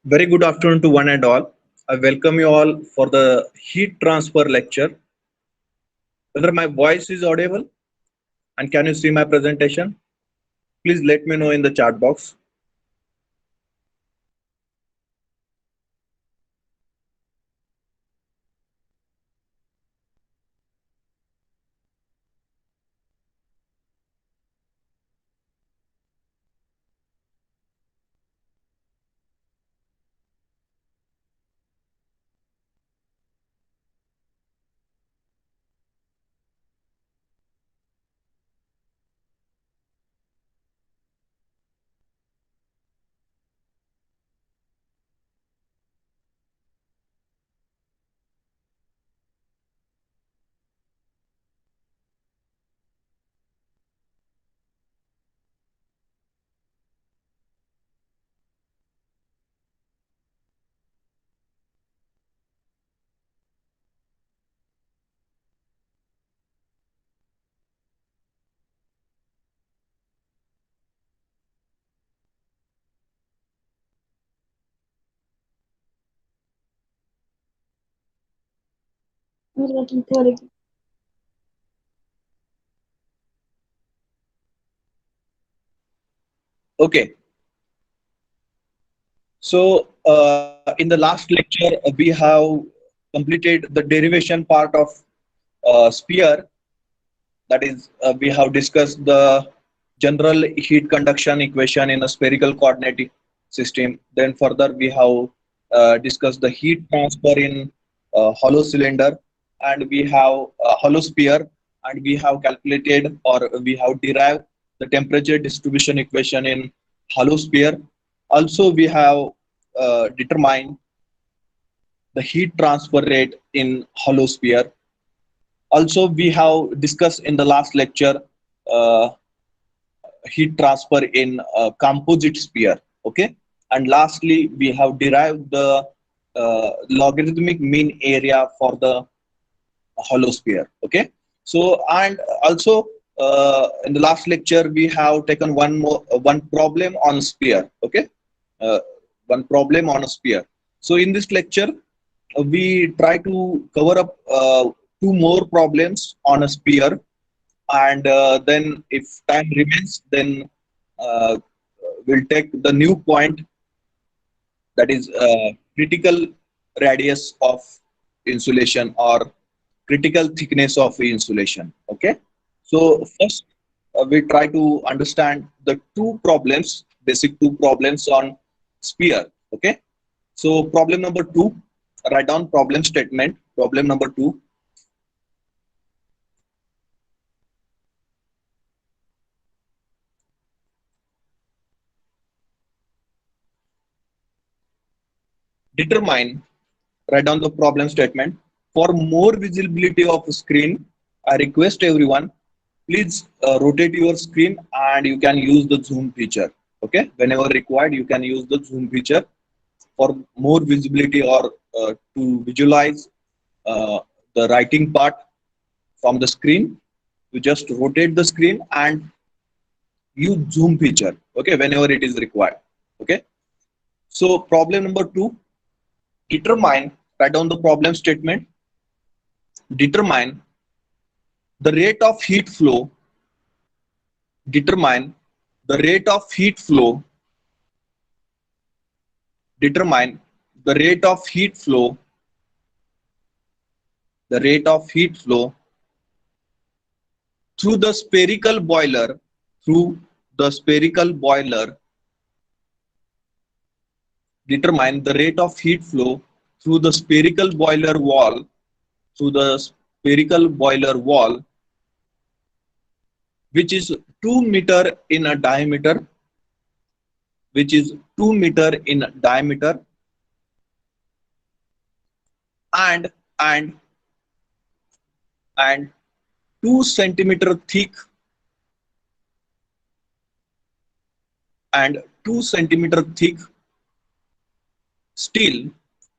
Very good afternoon to one and all. I welcome you all for the heat transfer lecture. Whether my voice is audible and can you see my presentation? Please let me know in the chat box. Okay, so in the last lecture we have completed the derivation part of sphere. That is, we have discussed the general heat conduction equation in a spherical coordinate system. Then further we have discussed the heat transfer in hollow cylinder, and we have hollow sphere, and we have calculated or we have derived the temperature distribution equation in hollow sphere. Also, we have determined the heat transfer rate in hollow sphere. Also, we have discussed in the last lecture uh, heat transfer in composite sphere. Okay, and lastly, we have derived the logarithmic mean area for the hollow sphere. Okay, so and also in the last lecture we have taken one problem on sphere. Okay, uh, one problem on a sphere. So in this lecture we try to cover up two more problems on a sphere, and then if time remains, then uh, we'll take the new point, that is critical radius of insulation or critical thickness of insulation. Okay, so first we try to understand the two problems, basic two problems on sphere. Okay, so problem number two, write down problem statement. Problem number two: determine, write down the problem statement. For more visibility of screen, I request everyone, please rotate your screen and you can use the zoom feature. Okay, whenever required you can use the zoom feature for more visibility, or to visualize uh, the writing part from the screen. You just rotate the screen and use zoom feature, okay, whenever it is required. Okay, so problem number two: determine, write down the problem statement. Determine the rate of heat flow. Determine the rate of heat flow. Determine the rate of heat flow. The rate of heat flow through the spherical boiler. Through the spherical boiler. Determine the rate of heat flow through the spherical boiler wall. Through the spherical boiler wall, which is 2 meter in a diameter. Which is 2 meter in diameter, and and and 2 centimeter thick, and 2 centimeter thick steel.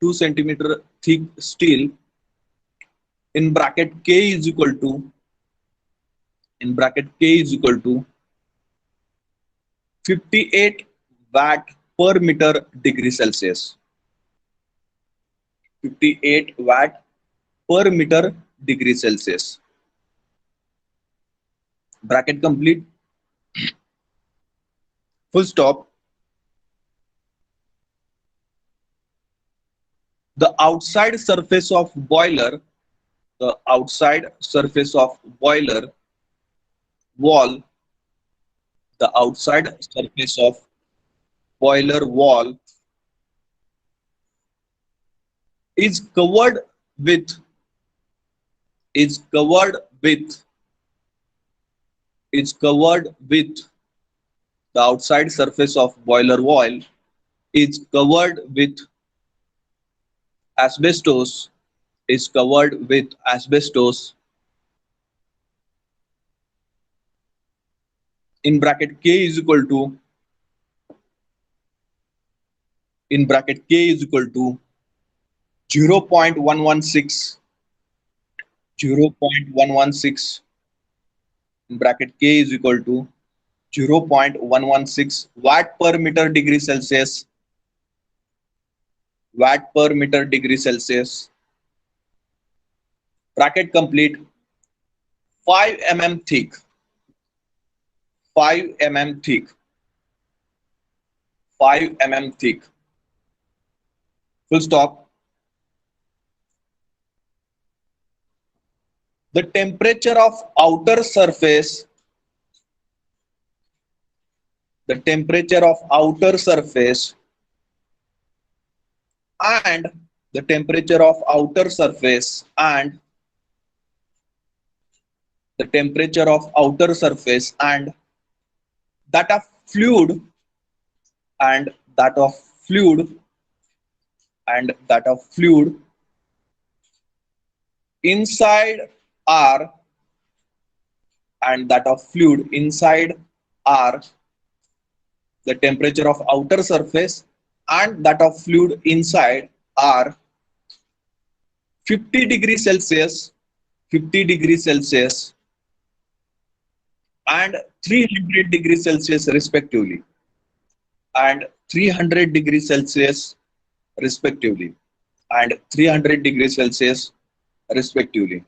2 centimeter thick steel, in bracket K is equal to, in bracket K is equal to 58 watt per meter degree Celsius. 58 watt per meter degree Celsius. Bracket complete. Full stop. The outside surface of boiler, the outside surface of boiler wall, the outside surface of boiler wall is covered with is covered with is covered with the outside surface of boiler wall is covered with asbestos is covered with asbestos in bracket K is equal to in bracket K is equal to 0.116 0.116 in bracket K is equal to 0.116 watt per meter degree Celsius watt per meter degree Celsius. Bracket complete. 5 mm thick 5 mm thick 5 mm thick. Full stop. The temperature of outer surface the temperature of outer surface and the temperature of outer surface and the temperature of outer surface and that of fluid and that of fluid and that of fluid inside are and that of fluid inside are the temperature of outer surface and that of fluid inside are 50 degrees Celsius 50 degrees Celsius and 300 degrees Celsius respectively and 300 degrees Celsius respectively and 300 degrees Celsius respectively.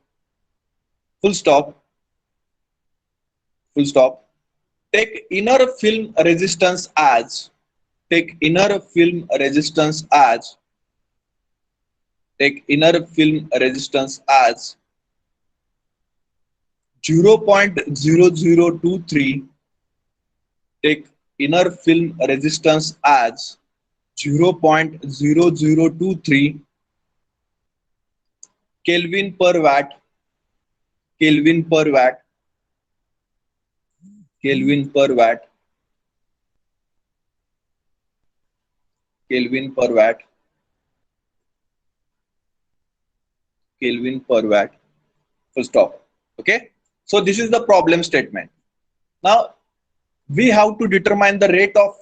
Full stop. Full stop. Take inner film resistance as take inner film resistance as take inner film resistance as 0.0023 take inner film resistance as 0.0023 Kelvin per watt Kelvin per watt Kelvin per watt Kelvin per watt Kelvin per watt. Full stop. Okay, so this is the problem statement. Now we have to determine the rate of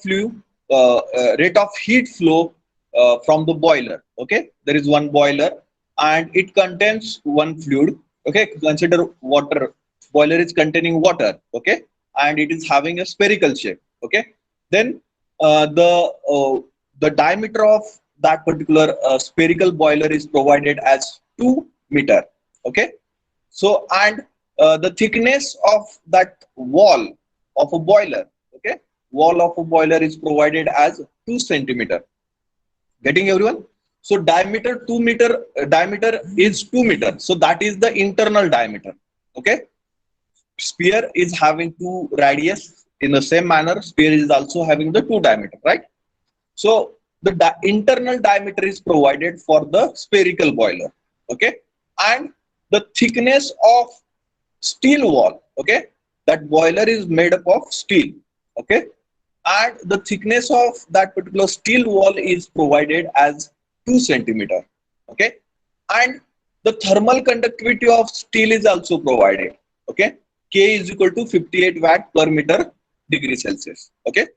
rate of heat flow from the boiler. Okay, there is one boiler and it contains one fluid. Okay, consider water. Boiler is containing water. Okay, and it is having a spherical shape. Okay, then the diameter of that particular spherical boiler is provided as 2 meter. Okay, so and the thickness of that wall of a boiler, okay, wall of a boiler is provided as 2 centimeter. Getting everyone? So diameter 2 meter, diameter is 2 meter, so that is the internal diameter. Okay, sphere is having 2 radius. In the same manner, sphere is also having the 2 diameter, right? So the internal diameter is provided for the spherical boiler. Okay, and the thickness of steel wall, okay, that boiler is made up of steel. Okay, and the thickness of that particular steel wall is provided as 2 centimeter. Okay, and the thermal conductivity of steel is also provided. Okay, K is equal to 58 watt per meter degree Celsius. Okay,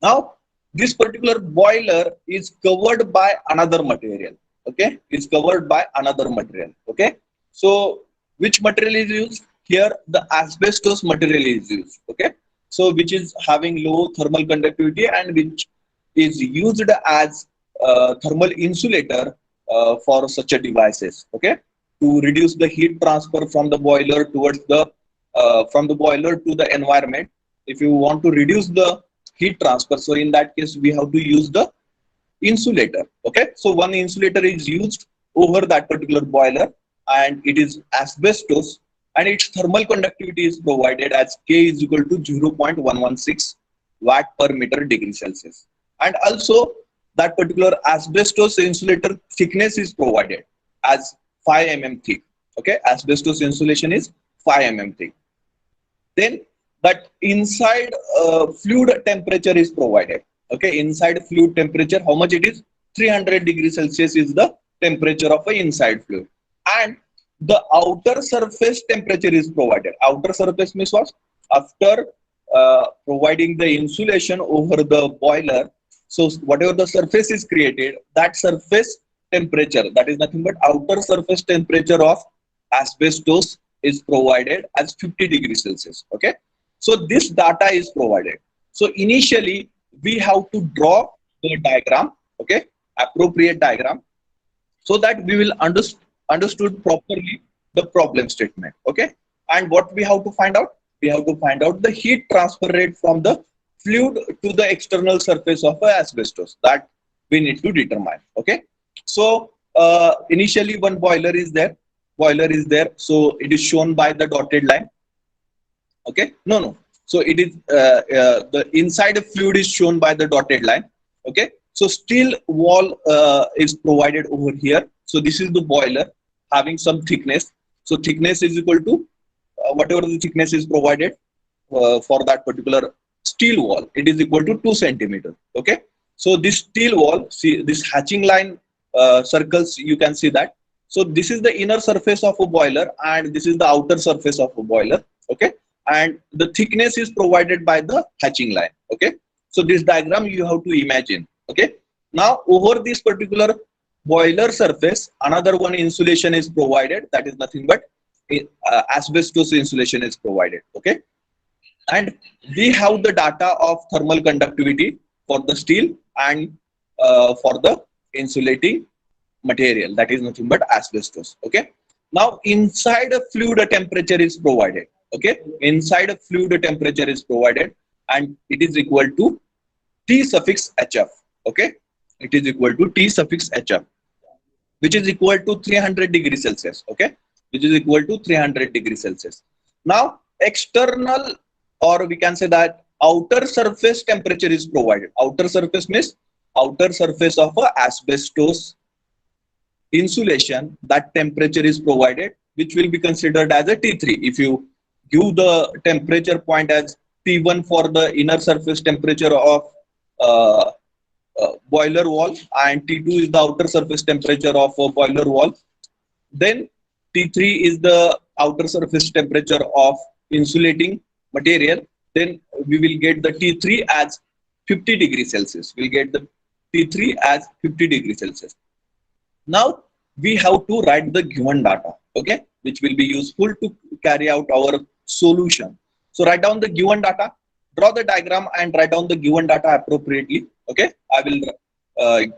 now this particular boiler is covered by another material. Okay, is covered by another material. Okay, so which material is used here? The asbestos material is used. Okay, so which is having low thermal conductivity and which is used as thermal insulator for such a devices. Okay, to reduce the heat transfer from the boiler towards the from the boiler to the environment. If you want to reduce the heat transfer, so in that case we have to use the insulator. Okay, so one insulator is used over that particular boiler, and it is asbestos, and its thermal conductivity is provided as K is equal to 0.116 watt per meter degree Celsius. And also that particular asbestos insulator thickness is provided as 5 mm thick. Okay, asbestos insulation is 5 mm thick. Then that inside fluid temperature is provided. Okay, inside fluid temperature, how much it is? 300 degrees Celsius is the temperature of an inside fluid. And the outer surface temperature is provided. Outer surface means what? After providing the insulation over the boiler, so whatever the surface is created, that surface temperature, that is nothing but outer surface temperature of asbestos, is provided as 50 degrees Celsius. Okay, so this data is provided. So initially we have to draw the diagram, okay, appropriate diagram, so that we will understood properly the problem statement. Okay, and what we have to find out? We have to find out the heat transfer rate from the fluid to the external surface of asbestos, that we need to determine. Okay, so initially one boiler is there, so it is shown by the dotted line. Okay, no, so it is the inside fluid is shown by the dotted line. Okay, so steel wall is provided over here. So this is the boiler having some thickness. So thickness is equal to whatever the thickness is provided for that particular steel wall, it is equal to 2 centimeter. Okay, so this steel wall, see this hatching line circles, you can see that. So this is the inner surface of a boiler, and this is the outer surface of a boiler. Okay, and the thickness is provided by the hatching line. Okay, so this diagram you have to imagine. Okay, now over this particular boiler surface, another one insulation is provided, that is nothing but asbestos insulation is provided. Okay, and we have the data of thermal conductivity for the steel and for the insulating material, that is nothing but asbestos. Okay, now inside a fluid a temperature is provided. Okay, inside a fluid a temperature is provided, and it is equal to T suffix HF. Okay, it is equal to T suffix HF, which is equal to 300 degrees Celsius. Okay, which is equal to 300 degrees Celsius. Now external, or we can say that outer surface temperature is provided. Outer surface means outer surface of a asbestos insulation, that temperature is provided, which will be considered as a T3. If you give the temperature point as T1 for the inner surface temperature of boiler wall, and T2 is the outer surface temperature of a boiler wall, then T3 is the outer surface temperature of insulating material, then we will get the T3 as 50 degrees Celsius. We'll get the T3 as 50 degrees Celsius. Now we have to write the given data, okay, which will be useful to carry out our solution. So write down the given data, draw the diagram and write down the given data appropriately. Okay, I will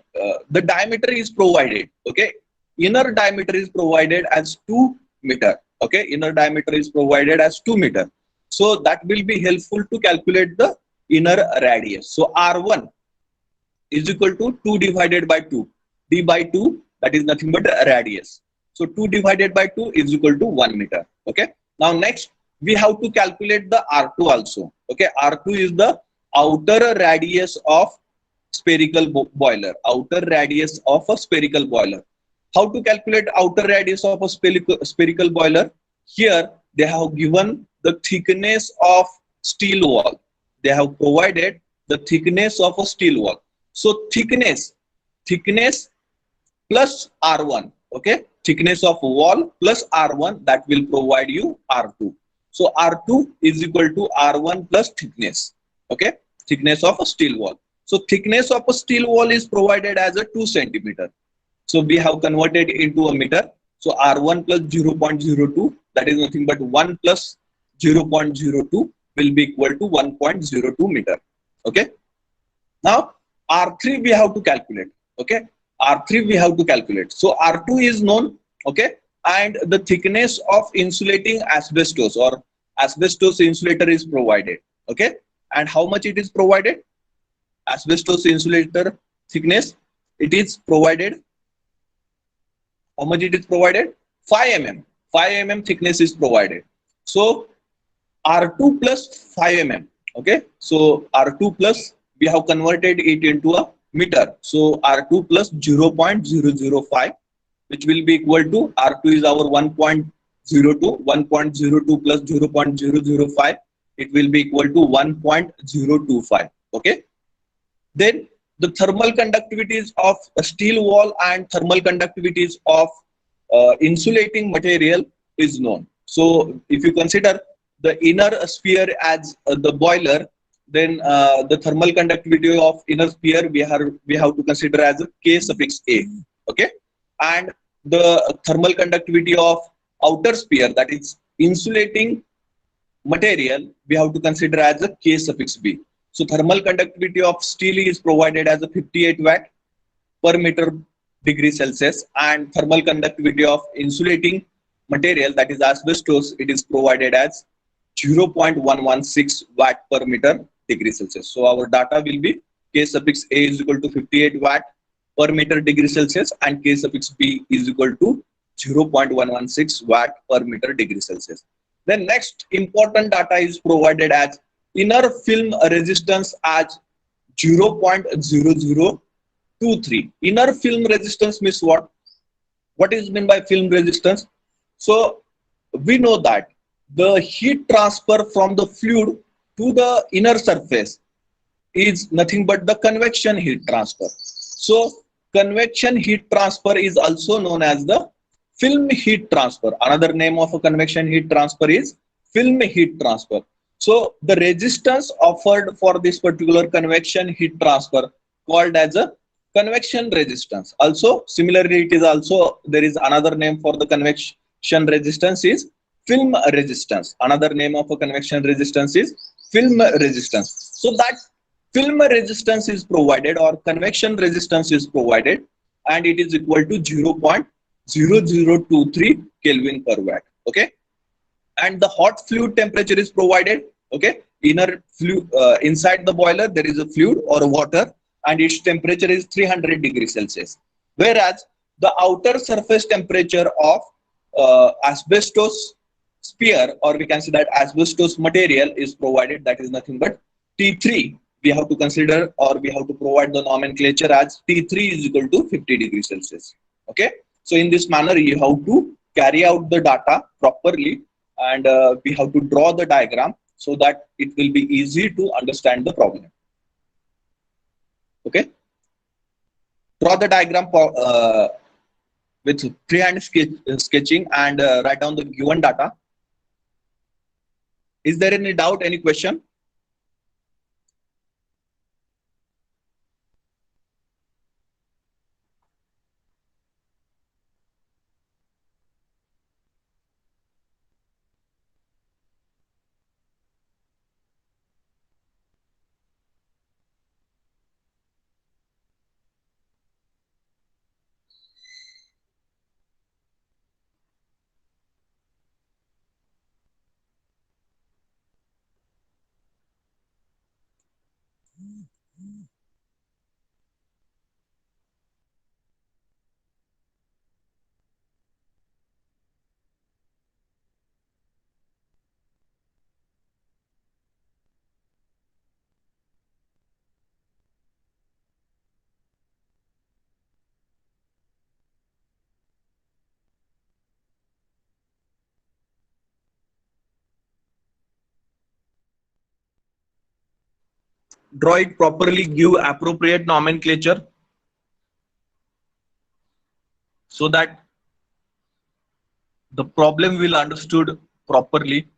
the diameter is provided. Okay, inner diameter is provided as 2 meter. Okay, inner diameter is provided as 2 meter. So that will be helpful to calculate the inner radius. So R1 is equal to 2 divided by 2. D by 2, that is nothing but radius. So 2 divided by 2 is equal to 1 meter. Okay. Now next we have to calculate the R2 also. Okay. R2 is the outer radius of spherical boiler. Outer radius of a spherical boiler. How to calculate outer radius of a spherical boiler? Here they have given the thickness of steel wall. They have provided the thickness of a steel wall. So thickness plus R1. Okay, thickness of wall plus R1, that will provide you R2. So R2 is equal to R1 plus thickness. Okay, thickness of a steel wall. So thickness of a steel wall is provided as a 2 centimeter. So we have converted into a meter. So R1 plus 0.02, that is nothing but 1 plus 0.02 will be equal to 1.02 meter. Okay. Now R3 we have to calculate. Okay, R3 we have to calculate. So R2 is known. Okay, and the thickness of insulating asbestos or asbestos insulator is provided. Okay, and how much it is provided? Asbestos insulator thickness, it is provided. How much it is provided? 5 mm. 5 mm thickness is provided. So R2 plus 5 mm. Okay, so R2 plus, we have converted it into a meter. So R2 plus 0.005, which will be equal to, R2 is our 1.02, 1.02 plus 0.005, it will be equal to 1.025. Okay, then the thermal conductivities of a steel wall and thermal conductivities of insulating material is known. So if you consider the inner sphere as the boiler, then the thermal conductivity of inner sphere we have to consider as a K suffix A. Okay, and the thermal conductivity of outer sphere, that is insulating material, we have to consider as a K suffix B. So thermal conductivity of steel is provided as a 58 watt per meter degree Celsius, and thermal conductivity of insulating material, that is asbestos, it is provided as 0.116 watt per meter degree Celsius. So our data will be K suffix A is equal to 58 watt per meter degree Celsius and K suffix B is equal to 0.116 watt per meter degree Celsius. Then next important data is provided as inner film resistance as 0.0023. Inner film resistance means what? What is meant by film resistance? So we know that the heat transfer from the fluid to the inner surface is nothing but the convection heat transfer. So convection heat transfer is also known as the film heat transfer. Another name of a convection heat transfer is film heat transfer. So the resistance offered for this particular convection heat transfer called as a convection resistance. Also similarly, it is also, there is another name for the convection resistance is film resistance. Another name of a convection resistance is film resistance. So that film resistance is provided or convection resistance is provided, and it is equal to 0.0023 Kelvin per watt. Okay, and the hot fluid temperature is provided. Okay, inner fluid, inside the boiler there is a fluid or water, and its temperature is 300 degrees Celsius, whereas the outer surface temperature of asbestos sphere, or we can say that asbestos material, is provided, that is nothing but T3. We have to consider, or we have to provide the nomenclature as T3 is equal to 50 degrees Celsius. Okay, so in this manner you have to carry out the data properly, and we have to draw the diagram so that it will be easy to understand the problem. Okay, draw the diagram for, with freehand sketching, and write down the given data. Is there any doubt, any question? Draw it properly, give appropriate nomenclature so that the problem will understood properly.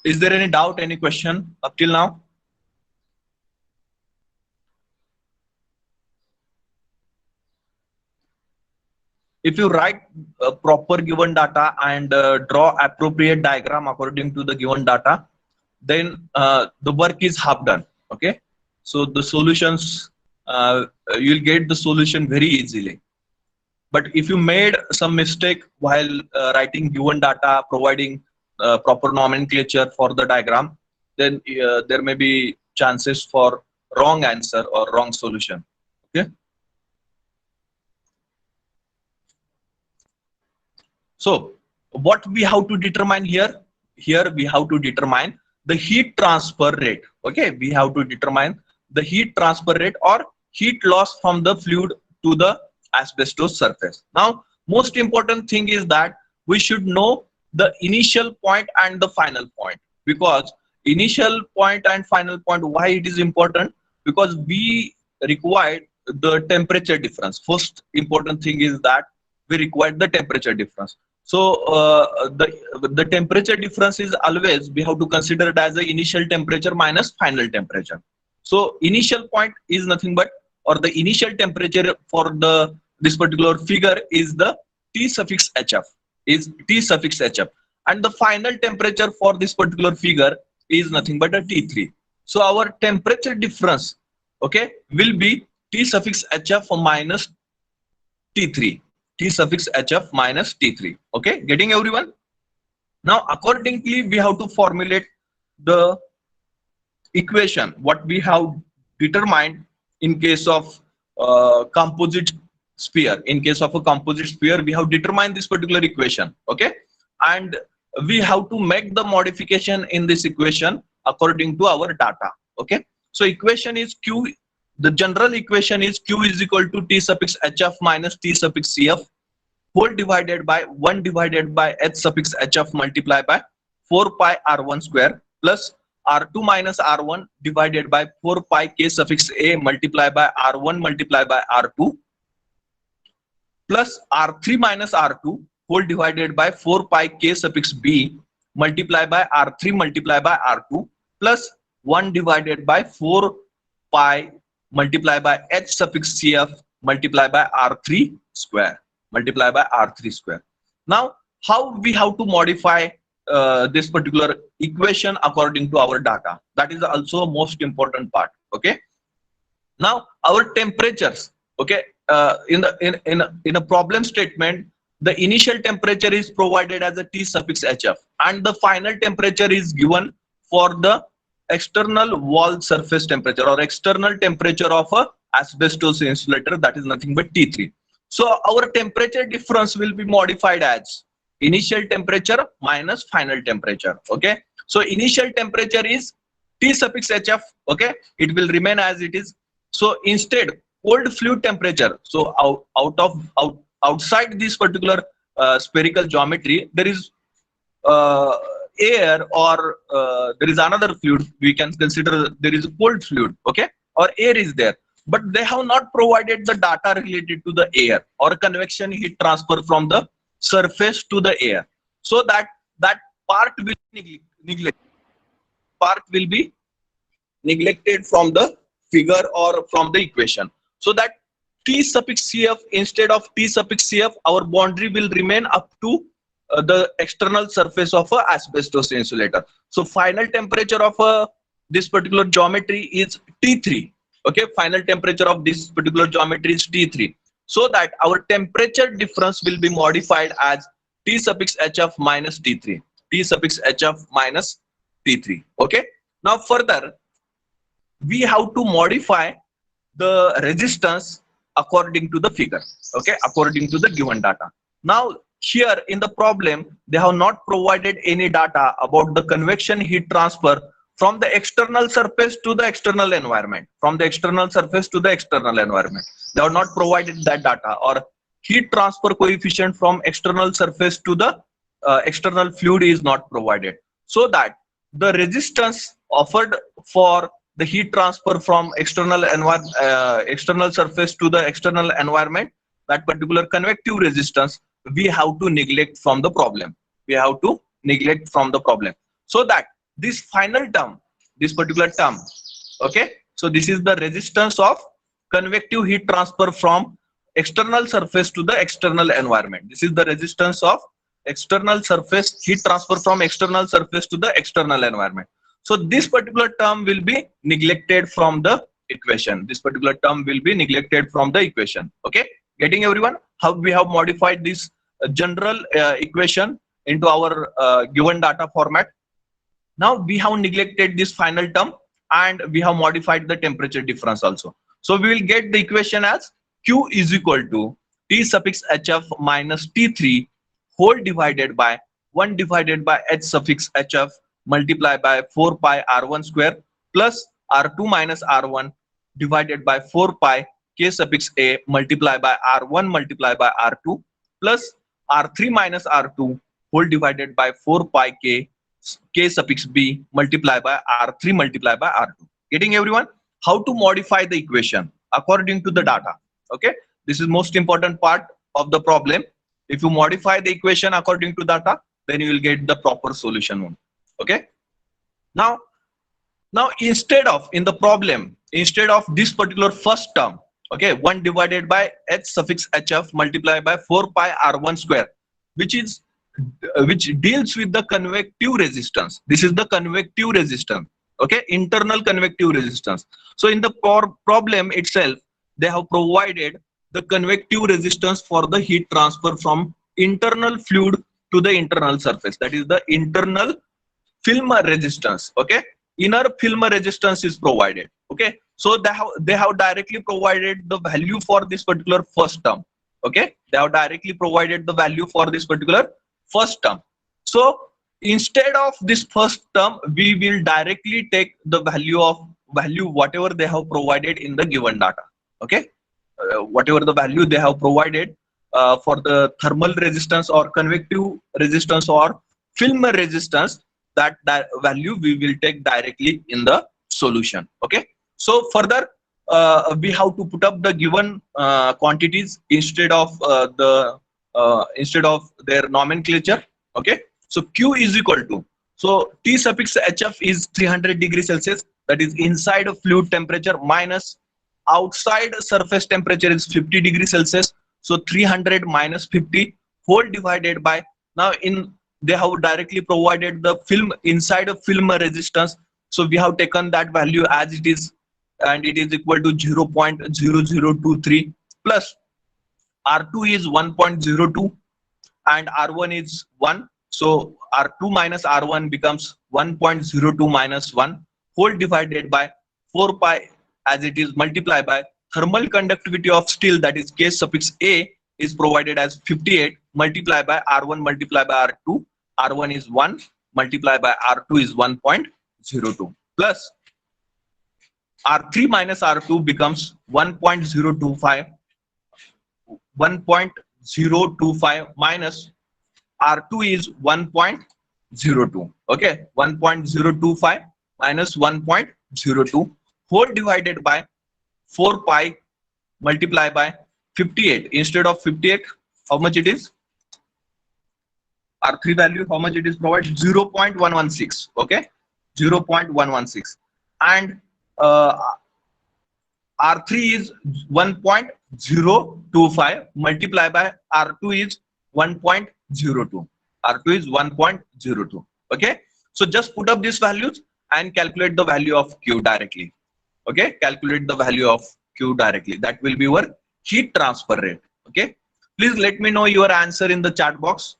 Is there any doubt, any question up till now? If you write proper given data and draw appropriate diagram according to the given data, then the work is half done. Okay, so the solutions, you'll get the solution very easily. But if you made some mistake while writing given data, providing proper nomenclature for the diagram, then there may be chances for wrong answer or wrong solution. Okay, so what we have to determine here? Here we have to determine the heat transfer rate. Okay, we have to determine the heat transfer rate or heat loss from the fluid to the asbestos surface. Now, most important thing is that we should know the initial point and the final point, because initial point and final point, why it is important? Because we require the temperature difference. First important thing is that we require the temperature difference. So the temperature difference is always, we have to consider it as the initial temperature minus final temperature. So initial point is nothing but, or the initial temperature for the this particular figure is the T suffix HF, is T suffix HF, and the final temperature for this particular figure is nothing but a T3. So our temperature difference, okay, will be T suffix HF minus T3. T suffix HF minus T3. Okay, getting everyone? Now, accordingly, we have to formulate the equation what we have determined in case of composite sphere. In case of a composite sphere, we have determined this particular equation. Okay, and we have to make the modification in this equation according to our data. Okay, so equation is Q. The general equation is Q is equal to T suffix HF minus T suffix CF whole divided by 1 divided by H suffix HF multiplied by 4 pi R1 square plus R2 minus R1 divided by 4 pi K suffix A multiplied by R1 multiplied by R2 plus R3 minus R2 whole divided by 4 pi K suffix B multiplied by R3 multiplied by R2 plus 1 divided by 4 pi multiplied by H suffix CF multiplied by R3 square multiplied by R3 square. Now, how we have to modify this particular equation according to our data? That is also a most important part. Okay. Now, our temperatures. Okay. In a problem statement, the initial temperature is provided as a T suffix HF, and the final temperature is given for the external wall surface temperature or external temperature of a asbestos insulator, that is nothing but T3. So our temperature difference will be modified as initial temperature minus final temperature. Okay, so initial temperature is T suffix HF. Okay, it will remain as it is. So instead, cold fluid temperature, so outside this particular spherical geometry, there is air, or there is another fluid. We can consider there is a cold fluid, okay, or air is there, but they have not provided the data related to the air or convection heat transfer from the surface to the air, so that part will be neglected from the figure or from the equation, so that T suffix CF instead of T suffix CF, our boundary will remain up to the external surface of a asbestos insulator. So final temperature of this particular geometry is T3. Okay, final temperature of this particular geometry is T3. So that our temperature difference will be modified as T suffix HF minus T3. T suffix HF minus T3. Okay. Now further, we have to modify the resistance according to the figure. Okay, according to the given data. Now here in the problem, they have not provided any data about the convection heat transfer from the external surface to the external environment. From the external surface to the external environment, they have not provided that data, or heat transfer coefficient from external surface to the external fluid is not provided, so that the resistance offered for the heat transfer from external surface to the external environment, that particular convective resistance, we have to neglect from the problem. We have to neglect from the problem, so that this final term, this particular term, okay, so this is the resistance of convective heat transfer from external surface to the external environment. This is the resistance of external surface heat transfer from external surface to the external environment. So this particular term will be neglected from the equation. This particular term will be neglected from the equation. Okay, getting everyone? How we have modified this general equation into our given data format. Now we have neglected this final term and we have modified the temperature difference also. So we will get the equation as Q is equal to T suffix HF minus T3 whole divided by 1 divided by H suffix HF multiplied by 4 pi R1 square plus R2 minus R1 divided by 4 pi K suffix A multiplied by R1 multiplied by R2 plus R3 minus R2 whole divided by 4 pi K suffix B multiplied by R3 multiplied by R2. Getting everyone? How to modify the equation according to the data. Okay, this is most important part of the problem. If you modify the equation according to data, then you will get the proper solution. Okay, now instead of in the problem, instead of this particular first term, okay, 1 divided by H suffix HF multiplied by 4 pi R1 square, which is which deals with the convective resistance. This is the convective resistance, okay, internal convective resistance. So in the problem itself, they have provided the convective resistance for the heat transfer from internal fluid to the internal surface, that is the internal film resistance. Okay, inner film resistance is provided. Okay, so they have directly provided the value for this particular first term. Okay, they have directly provided the value for this particular first term. So instead of this first term, we will directly take the value whatever they have provided in the given data. Okay, whatever the value they have provided for the thermal resistance or convective resistance or film resistance, that value we will take directly in the solution. Okay, so further we have to put up the given quantities instead of their nomenclature. Okay, so Q is equal to, so T suffix HF is 300 degrees Celsius, that is inside of fluid temperature, minus outside surface temperature is 50 degrees Celsius. So 300 minus 50 whole divided by, now in they have directly provided the film inside of film resistance. So we have taken that value as it is, and it is equal to 0.0023 plus R2 is 1.02 and R1 is 1. So R2 minus R1 becomes 1.02 minus 1 whole divided by 4 pi as it is multiplied by thermal conductivity of steel, that is K suffix A is provided as 58 multiplied by R1 multiplied by R2. R1 is 1 multiplied by R2 is 1.02 plus R3 minus R2 becomes 1.025 minus R2 is 1.02. Okay, 1.025 minus 1.02 whole divided by 4 pi multiplied by 58. Instead of 58, how much it is? R3 value, how much it is provided? 0.116. Okay, 0.116. And R3 is 1.025 multiplied by R2 is 1.02. R2 is 1.02. Okay, so just put up these values and calculate the value of Q directly. Okay, calculate the value of Q directly. That will be your heat transfer rate. Okay, please let me know your answer in the chat box.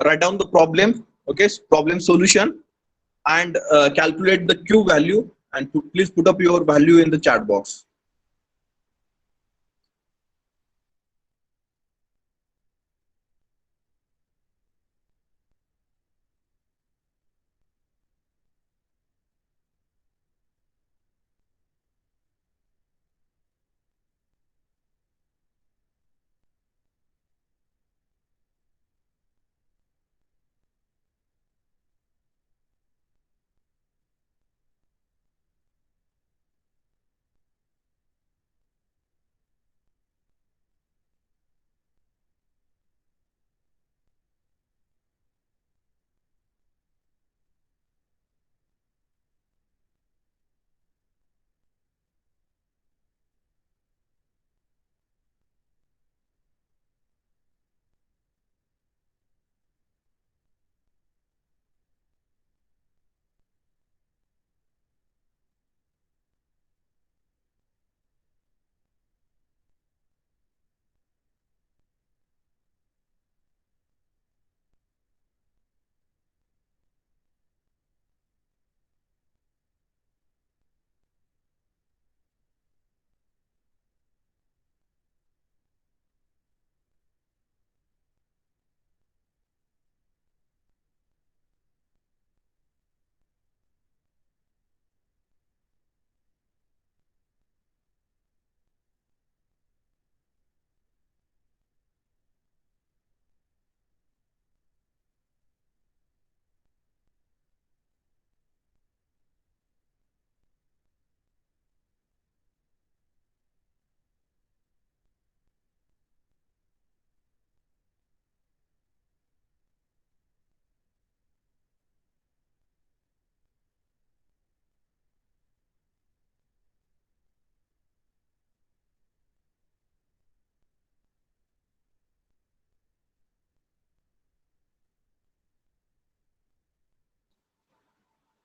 Write down the problem. Okay, problem solution, and calculate the Q value, and please put up your value in the chat box.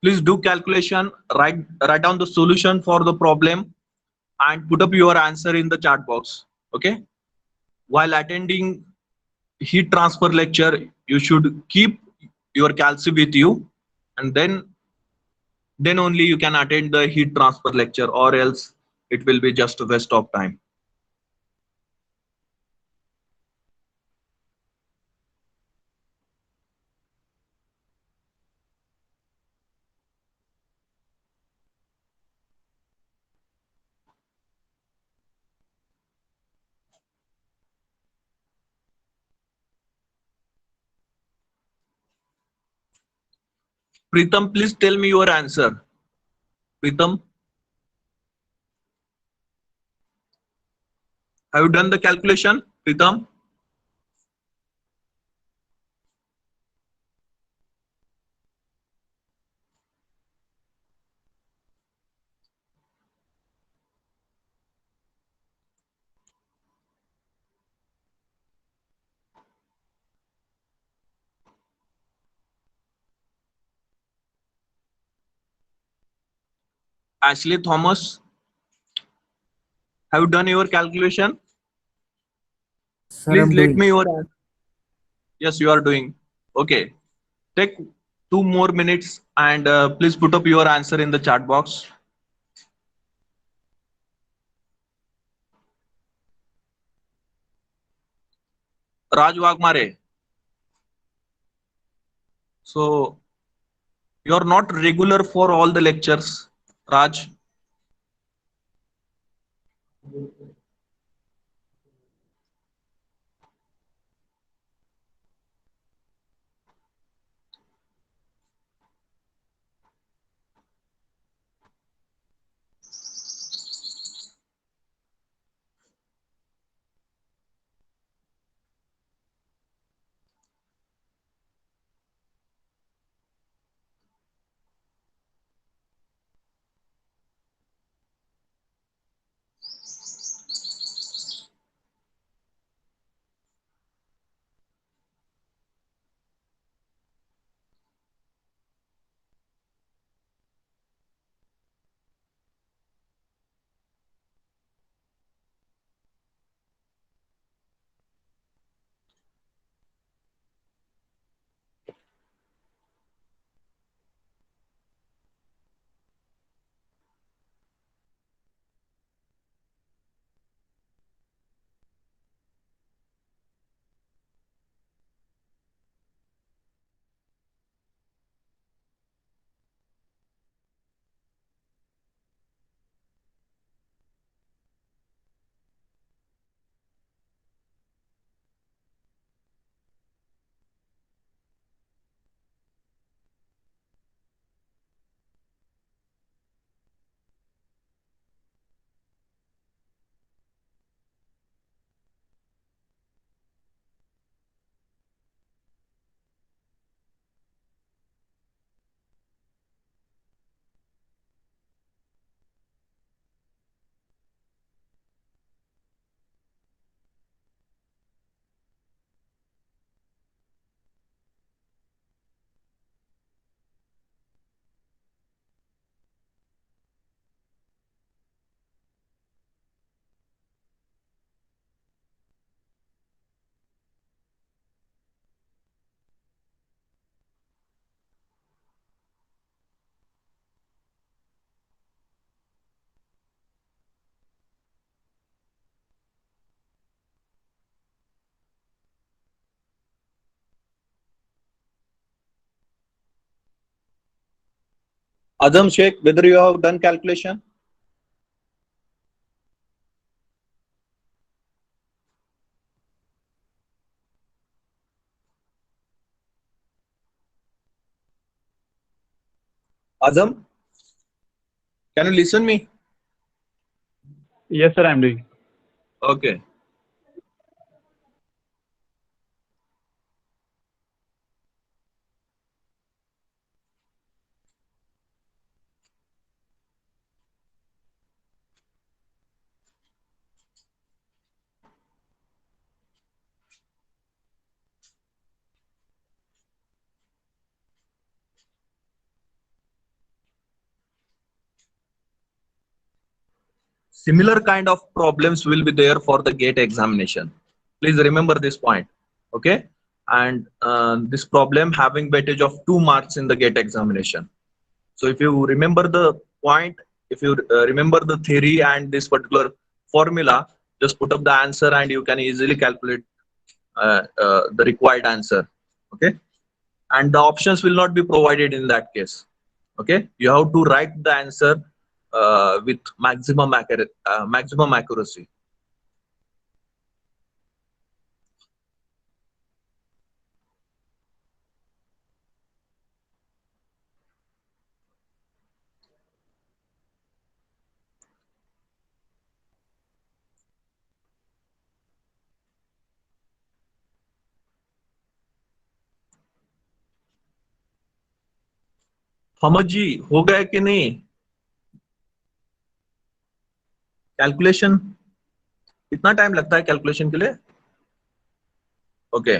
Please do calculation, write down the solution for the problem and put up your answer in the chat box. Okay. While attending heat transfer lecture, you should keep your calci with you, and then only you can attend the heat transfer lecture, or else it will be just a waste of time. Pritam, please tell me your answer. Pritam, have you done the calculation? Pritam? Ashley Thomas, have you done your calculation? Sir, Please I'm let doing. me your answer. Yes, you are doing. Okay. Take 2 more minutes and please put up your answer in the chat box. Raj Wagmare. So you are not regular for all the lectures, Raj. Azam Sheikh, whether you have done calculation? Azam, can you listen me? Yes, sir, I'm doing. Okay. similar kind of problems will be there for the GATE examination. Please remember this point. Okay, and this problem having weightage of 2 marks in the GATE examination. So if you remember the point, if you remember the theory and this particular formula, just put up the answer and you can easily calculate the required answer. Okay, and the options will not be provided in that case. Okay, you have to write the answer with maximum accuracy. हमद जी हो गया कि नहीं calculation कितना time लगता है calculation के लिए okay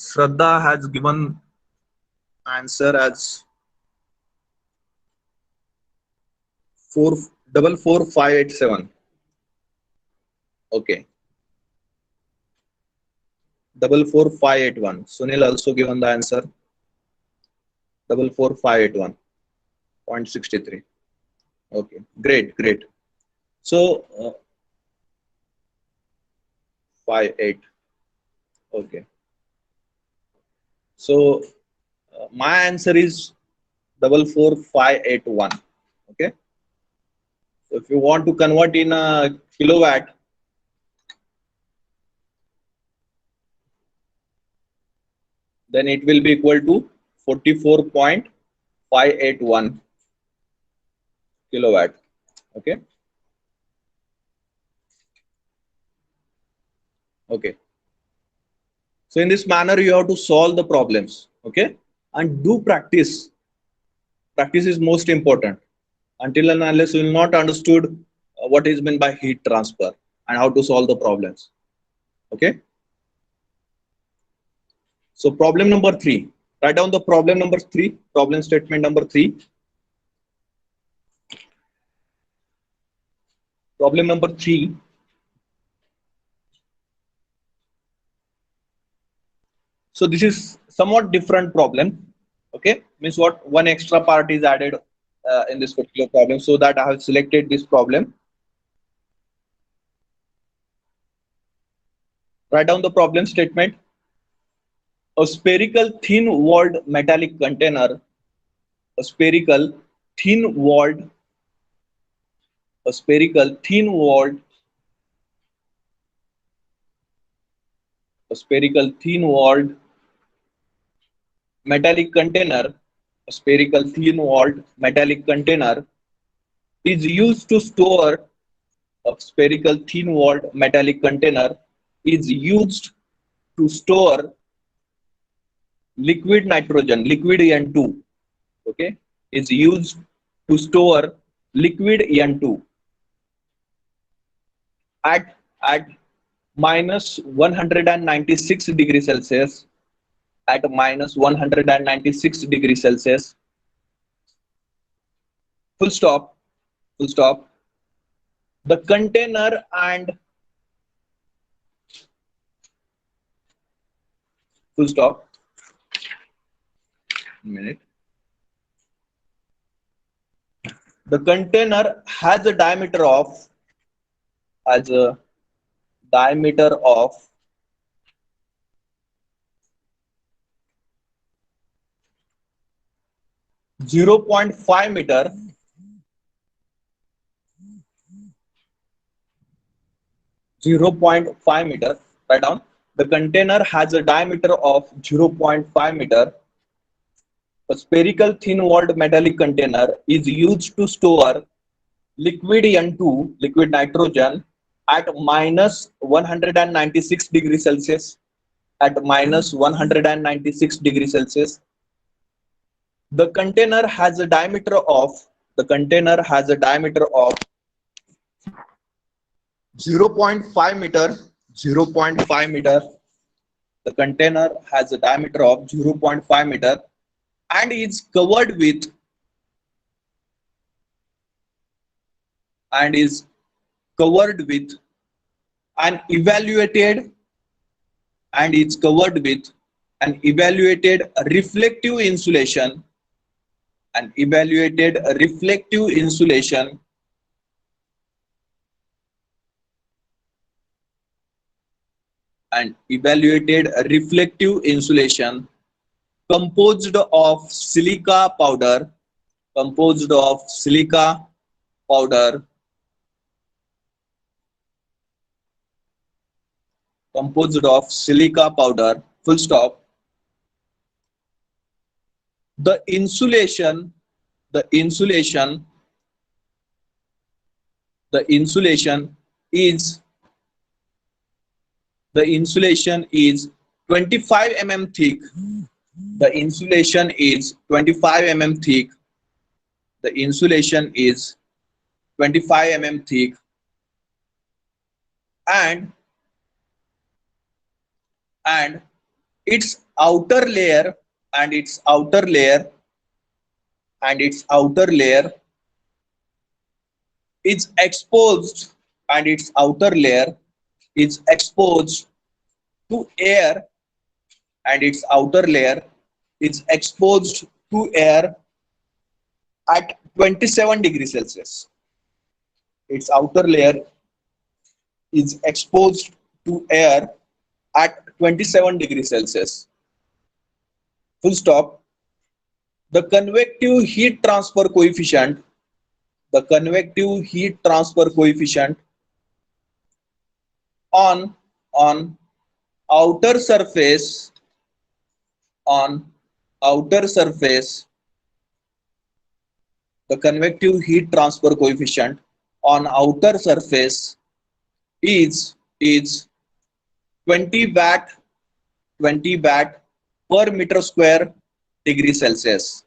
Shraddha has given answer as 444587 okay 44581 Sunil also given the answer 44581.63 okay great so 58 okay so my answer is 44581 okay so if you want to convert in a kilowatt then it will be equal to 44.581 kilowatt okay so in this manner you have to solve the problems okay and do practice is most important until and unless you will not understood what is meant by heat transfer and how to solve the problems okay so problem number 3 write down the problem number 3 problem statement number 3 problem number 3 so this is somewhat different problem okay means what one extra part is added in this particular problem so that I have selected this problem write down the problem statement a spherical thin walled metallic container a spherical thin walled metallic container is used to store a spherical thin walled metallic container is used to store liquid nitrogen liquid N2 okay is used to store liquid N2 at minus 196 degrees Celsius at minus 196 degrees Celsius full stop the container and full stop minute the container has a diameter of 0.5 meter write down the container has a diameter of 0.5 meter a spherical thin walled metallic container is used to store liquid N2 liquid nitrogen at minus 196 degrees Celsius at minus 196 degrees Celsius the container has a diameter of 0.5 meter the container has a diameter of 0.5 meter and is covered with covered with an evaluated reflective insulation, an evaluated reflective insulation composed of silica powder, powder full stop. The insulation is 25 mm thick. The insulation is 25 mm thick. The insulation is 25 mm thick, and its outer layer is exposed to air, at 27 degrees Celsius. Its outer layer is exposed to air at 27 degrees Celsius. Full stop. The convective heat transfer coefficient on outer surface the convective heat transfer coefficient on outer surface is 20 watt per meter square degree Celsius.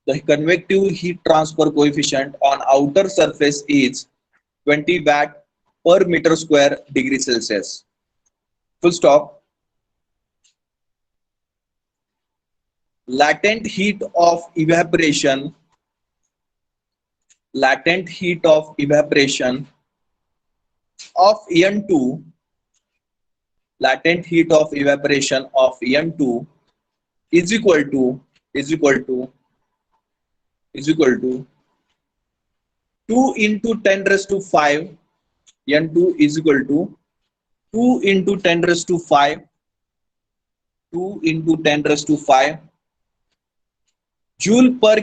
The convective heat transfer coefficient on outer surface is 20 watt per meter square degree Celsius. Full stop. Latent heat of evaporation of En2 is equal to 2 into 10 raised to 5. N2 is equal to 2 into 10 raised to 5 joule per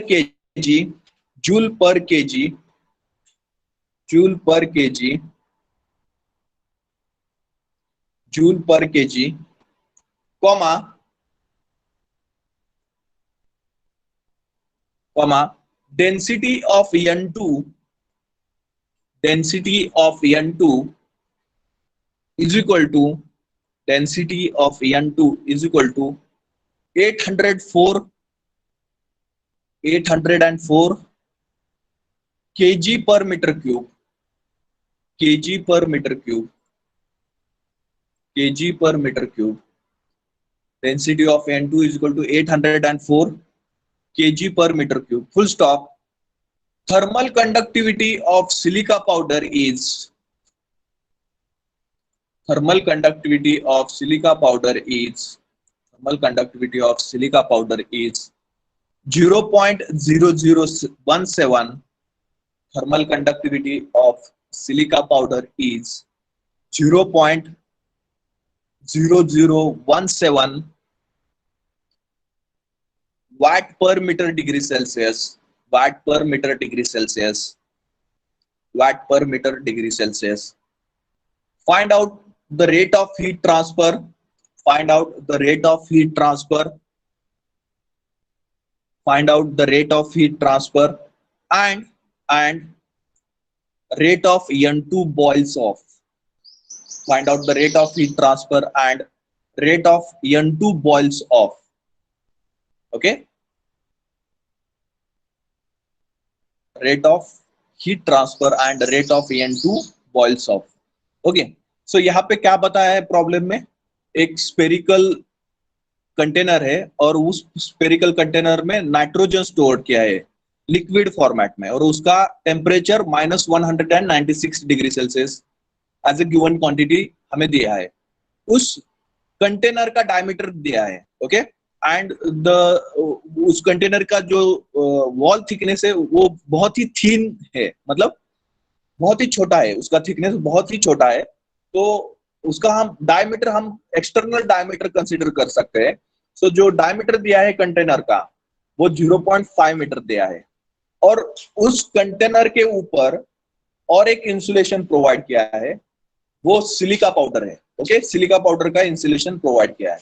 kg, comma density of N2 is equal to 804 kg per meter cube. Density of N2 is equal to 804 kg per meter cube. Full stop. Thermal conductivity of silica powder is 0.0017. Thermal conductivity of silica powder is 0.0017 watt per meter degree Celsius. Find out the rate of heat transfer. And rate of N2 boils off. Find out the rate of heat transfer and rate of N2 boils off. Okay. Rate of heat transfer and rate of N2 boils off. Okay. So यहाँ पे क्या बताया है problem में? एक spherical container है और उस स्पेरिकल कंटेनर में नाइट्रोजन स्टोर किया है. लिक्विड फॉर्मेट में, और उसका temperature -196 degree Celsius as a given quantity हमें दिया है। उस कंटेनर का डायमीटर दिया है, ओके, एंड द उस कंटेनर का जो वॉल थिकनेस है वो बहुत ही थीन है, मतलब बहुत ही छोटा है, उसका थिकनेस बहुत ही छोटा है। तो उसका हम डायमीटर, हम एक्सटर्नल डायमीटर कंसीडर कर सकते हैं। सो जो डायमीटर दिया है कंटेनर का वो 0.5 मीटर दिया है, और उस कंटेनर के ऊपर और एक इंसुलेशन प्रोवाइड किया है, वो सिलिका पाउडर है, ओके, सिलिका पाउडर का इंसुलेशन प्रोवाइड किया है।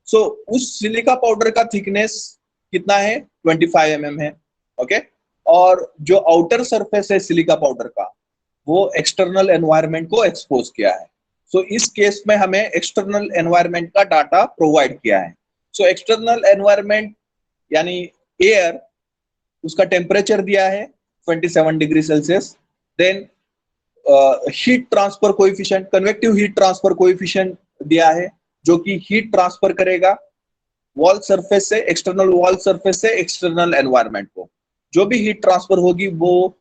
सो उस सिलिका पाउडर का थिकनेस कितना है, 25 mm है, ओके, और जो आउटर सरफेस है सिलिका पाउडर का वो एक्सटर्नल एनवायरनमेंट को एक्सपोज किया है। सो इस केस में हमें एक्सटर्नल एनवायरनमेंट का डाटा प्रोवाइड किया है। सो एक्सटर्नल एनवायरनमेंट यानी एयर, उसका टेम्परेचर दिया है 27 degree Celsius. Then heat transfer coefficient, convective heat transfer coefficient दिया है, जो कि हीट ट्रांसफर करेगा वॉल सरफेस से, एक्सटर्नल वॉल सरफेस से एक्सटर्नल एनवायरनमेंट को। जो भी हीट ट्रांसफर होगी वो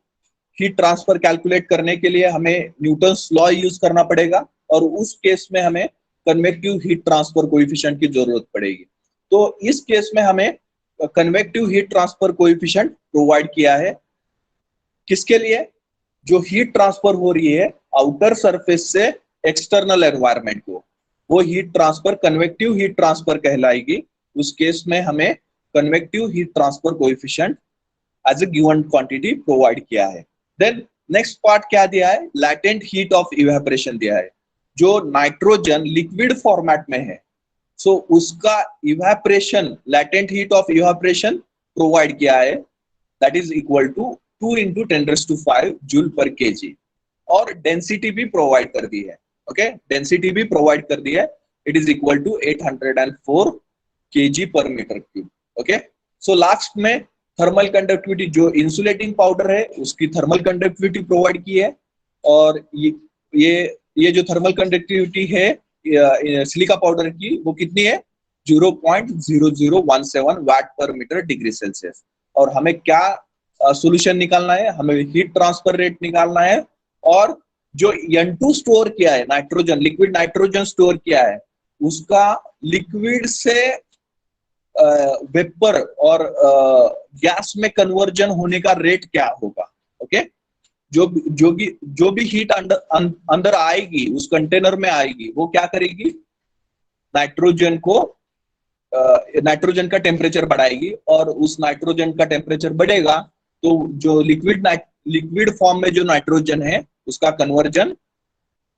हीट ट्रांसफर कैलकुलेट करने के लिए हमें न्यूटन्स लॉ यूज करना पड़ेगा, और उस केस में हमें कन्वेक्टिव हीट ट्रांसफर कोएफिशिएंट की जरूरत पड़ेगी। तो इस केस में हमें convective heat transfer coefficient provide किया है, किसके लिए, जो हीट ट्रांसफर हो रही है आउटर सरफेस से एक्सटर्नल एनवायरनमेंट को, वो heat transfer convective heat transfer कहलाएगी। उस केस में हमें convective heat transfer coefficient as a given quantity provide किया है। देन नेक्स्ट पार्ट क्या दिया है, लैटेंट हीट ऑफ इवेपोरेशन दिया है। जो नाइट्रोजन लिक्विड फॉर्मेट में है, सो उसका evaporation, latent heat of evaporation provide किया है, that is equal to 2 × 10⁵ joule पर केजी, और डेंसिटी भी प्रोवाइड कर दी है, ओके, डेंसिटी भी प्रोवाइड कर दी है, it is equal to 804 KG पर metre cube, okay. So last में थर्मल कंडक्टिविटी, जो इंसुलेटिंग पाउडर है उसकी थर्मल कंडक्टिविटी प्रोवाइड की है, और ये जो थर्मल कंडक्टिविटी है सिलिका पाउडर की, वो कितनी है, 0.0017 वाट पर मीटर डिग्री सेल्सियस। और हमें क्या सॉल्यूशन निकालना है, हमें हीट ट्रांसफर रेट निकालना है, और जो N2 स्टोर किया है नाइट्रोजन, लिक्विड नाइट्रोजन स्टोर किया है, उसका लिक्विड से वेपर और गैस में कन्वर्जन होने का रेट क्या होगा, ओके। जो भी हीट अंदर आएगी उस कंटेनर में आएगी, वो क्या करेगी, नाइट्रोजन का टेम्परेचर बढ़ाएगी, और उस नाइट्रोजन का टेम्परेचर बढ़ेगा तो जो लिक्विड फॉर्म में जो नाइट्रोजन है उसका कन्वर्जन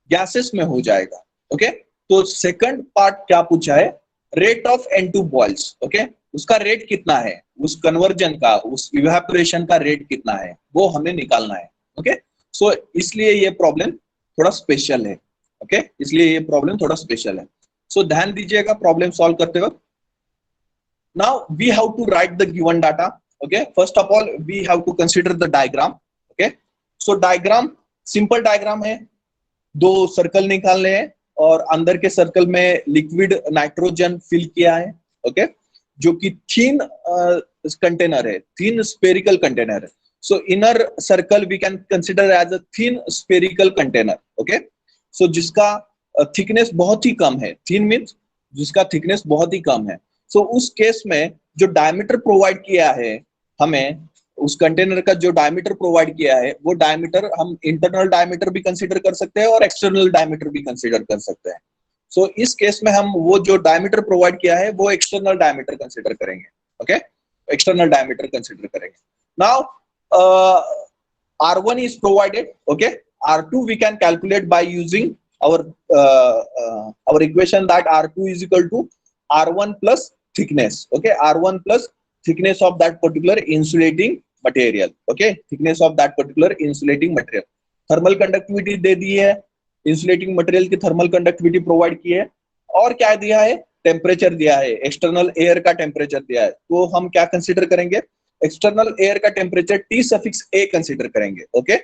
गैसेस में हो जाएगा, ओके। तो सेकंड पार्ट क्या पूछा है, rate of N2 boils, okay, उसका रेट कितना है, उस कन्वर्जन का, उस इवेपोरेशन का रेट कितना है, वो हमें निकालना है, ओके। सो इसलिए ये प्रॉब्लम थोड़ा स्पेशल है, ओके, इसलिए ये प्रॉब्लम थोड़ा स्पेशल है। सो ध्यान दीजिएगा प्रॉब्लम सॉल्व करते वक्त। Now we have to write the given data, okay. First of all we have to consider the diagram, okay. So diagram simple diagram है, दो सर्कल निकालने हैं, और अंदर के सर्कल में लिक्विड नाइट्रोजन फिल किया है, ओके, जो कि थीन कंटेनर है, थीन स्फेरिकल कंटेनर है। So inner circle we can consider as a thin spherical container, okay. So जिसका थिकनेस बहुत ही कम है, थीन मीन्स जिसका थिकनेस बहुत ही कम है। सो उस केस में जो डायमीटर प्रोवाइड किया है हमें, उस कंटेनर का जो डायमीटर प्रोवाइड किया है, वो डायमीटर हम इंटरनल डायमीटर भी कंसीडर कर सकते हैं और एक्सटर्नल डायमीटर भी कंसीडर कर सकते हैं। सो इस केस में हम वो जो डायमीटर प्रोवाइड किया है वो एक्सटर्नल डायमीटर कंसीडर करेंगे, ओके, एक्सटर्नल डायमीटर कंसीडर करेंगे। Now R1 is provided, okay, R2 we can calculate by using our equation that R2 is equal to R1 plus thickness, okay, R1 plus thickness of that particular insulating material, okay, thickness of that particular insulating material। Thermal conductivity दे दी है, insulating material की thermal conductivity provide की है, और क्या दिया है, टेम्परेचर दिया है, एक्सटर्नल एयर का टेम्परेचर दिया है। तो हम क्या कंसीडर करेंगे, एक्सटर्नल एयर का टेम्परेचर T⁴A कंसीडर करेंगे, ओके।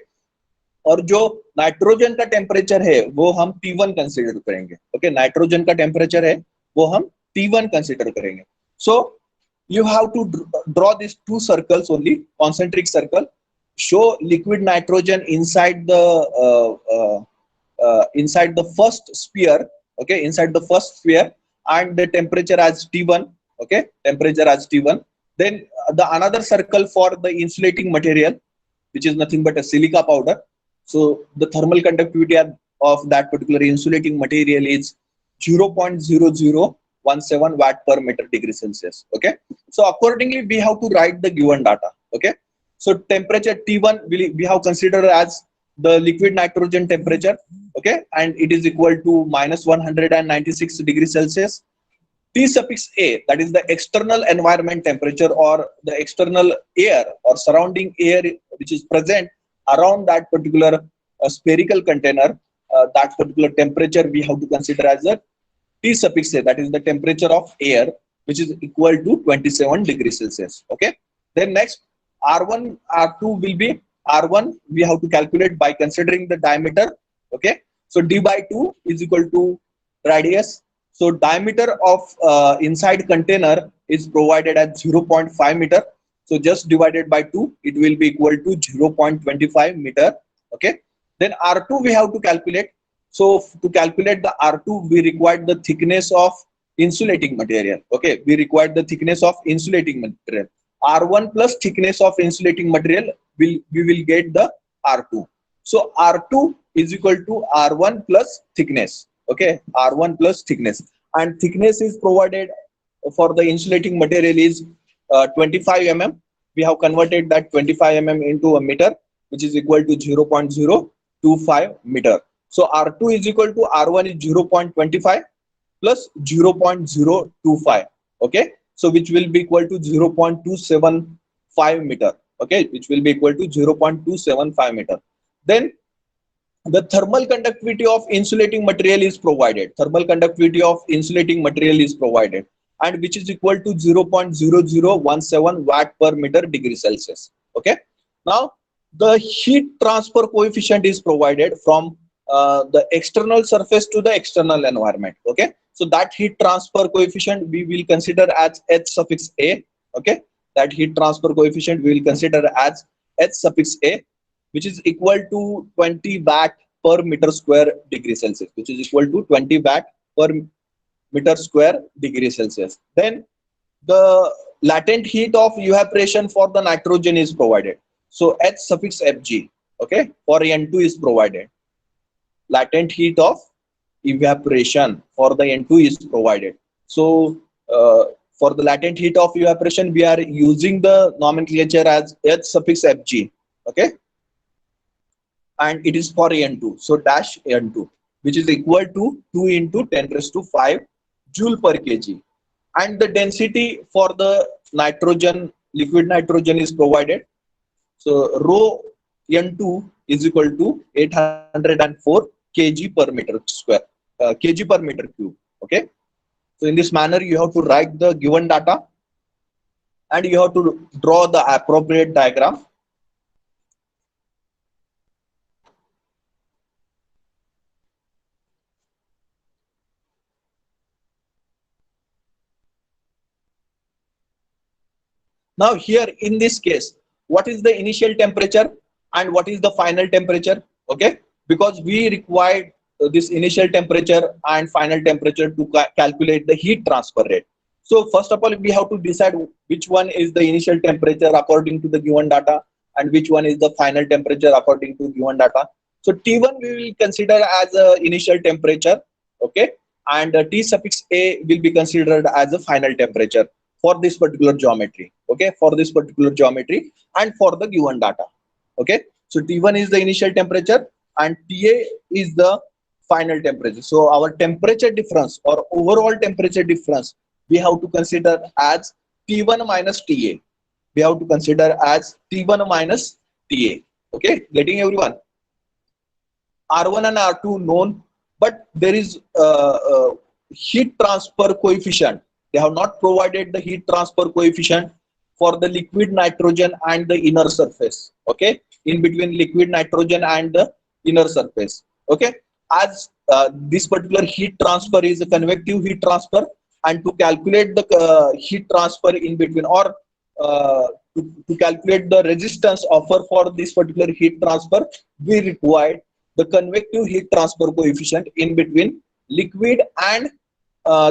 और जो नाइट्रोजन का टेम्परेचर है वो हम T1 कंसीडर करेंगे, ओके, नाइट्रोजन का टेम्परेचर है वो हम T1 कंसीडर करेंगे। सो you have to draw these two circles only, concentric circle, show liquid nitrogen inside the first sphere, okay, inside the first sphere, and the temperature as T1, okay, temperature as T1. Then the another circle for the insulating material, which is nothing but a silica powder. So the thermal conductivity of that particular insulating material is 0.0017 watt per meter degree Celsius. Okay. So accordingly, we have to write the given data. Okay. So temperature T1 we have considered as the liquid nitrogen temperature. Okay, and it is equal to minus 196 degrees Celsius. T suffix A, that is the external environment temperature, or the external air or surrounding air which is present around that particular spherical container, that particular temperature we have to consider as a T suffix A, that is the temperature of air, which is equal to 27 degrees Celsius. Okay. Then next, R1, R2 will be R1, we have to calculate by considering the diameter. Okay. So D by 2 is equal to radius. So diameter of inside container is provided at 0.5 meter. So just divided by 2, it will be equal to 0.25 meter. Okay. Then R2 we have to calculate. So to calculate the R2, we require the thickness of insulating material. Okay. We require the thickness of insulating material. R1 plus thickness of insulating material, we will get the R2. So R2 is equal to R1 plus thickness. Okay, R1 plus thickness, and thickness is provided for the insulating material is 25 mm. We have converted that 25 mm into a meter, which is equal to 0.025 meter. So R2 is equal to R1 is 0.25 plus 0.025. Okay, so which will be equal to 0.275 meter. Okay, which will be equal to 0.275 meter. Then the thermal conductivity of insulating material is provided. Thermal conductivity of insulating material is provided, and which is equal to 0.0017 watt per meter degree Celsius. Okay. Now the heat transfer coefficient is provided from the external surface to the external environment. Okay. So that heat transfer coefficient we will consider as H suffix A. Okay. That heat transfer coefficient we will consider as H suffix A, which is equal to 20 watt per meter square degree Celsius, which is equal to 20 watt per meter square degree Celsius. Then the latent heat of evaporation for the nitrogen is provided. So H suffix Fg, okay, for N2 is provided. Latent heat of evaporation for the N2 is provided. So for the latent heat of evaporation, we are using the nomenclature as H suffix Fg. Okay. And it is for N2, so dash N2, which is equal to 2 into 10 raised to 5 joule per kg. And the density for the nitrogen, liquid nitrogen is provided. So rho N2 is equal to 804 kg per meter square, kg per meter cube. Okay. So in this manner, you have to write the given data, and you have to draw the appropriate diagram. Now here in this case, what is the initial temperature and what is the final temperature? Okay, because we required this initial temperature and final temperature to calculate the heat transfer rate. So first of all, we have to decide which one is the initial temperature according to the given data and which one is the final temperature according to given data. So T1 we will consider as a initial temperature, okay, and T suffix A will be considered as a final temperature for this particular geometry. Okay, for this particular geometry and for the given data. Okay, so T1 is the initial temperature and TA is the final temperature. So our temperature difference or overall temperature difference we have to consider as T1 minus TA. We have to consider as T1 minus TA. Okay, getting everyone? R1 and R2 known, but there is heat transfer coefficient. They have not provided the heat transfer coefficient for the liquid nitrogen and the inner surface. Okay, in between liquid nitrogen and the inner surface. Okay, as this particular heat transfer is a convective heat transfer, and to calculate the heat transfer in between, or to calculate the resistance offered for this particular heat transfer, we required the convective heat transfer coefficient in between liquid and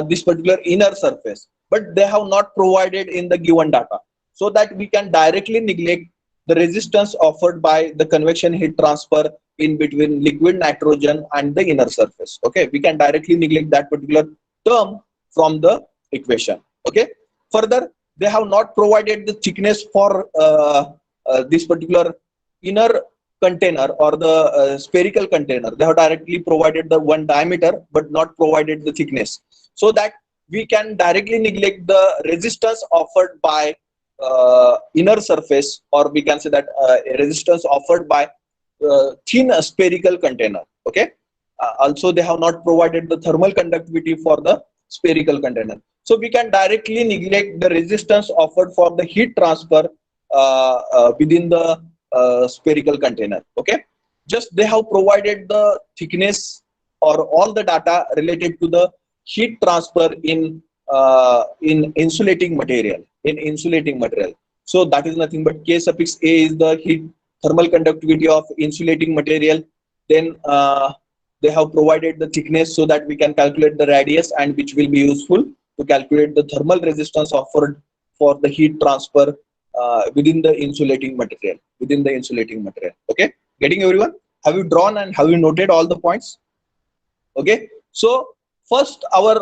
this particular inner surface, but they have not provided in the given data, so that we can directly neglect the resistance offered by the convection heat transfer in between liquid nitrogen and the inner surface. Okay, we can directly neglect that particular term from the equation. Okay, further, they have not provided the thickness for this particular inner container or the spherical container. They have directly provided the one diameter but not provided the thickness, so that we can directly neglect the resistance offered by inner surface, or we can say that resistance offered by thin spherical container. Okay, also they have not provided the thermal conductivity for the spherical container, so we can directly neglect the resistance offered for the heat transfer within the spherical container. Okay, just they have provided the thickness or all the data related to the heat transfer in insulating material, so that is nothing but K suffix A is the heat thermal conductivity of insulating material. Then they have provided the thickness so that we can calculate the radius, and which will be useful to calculate the thermal resistance offered for the heat transfer within the insulating material. Okay, getting everyone? Have you drawn and have you noted all the points? Okay, so first our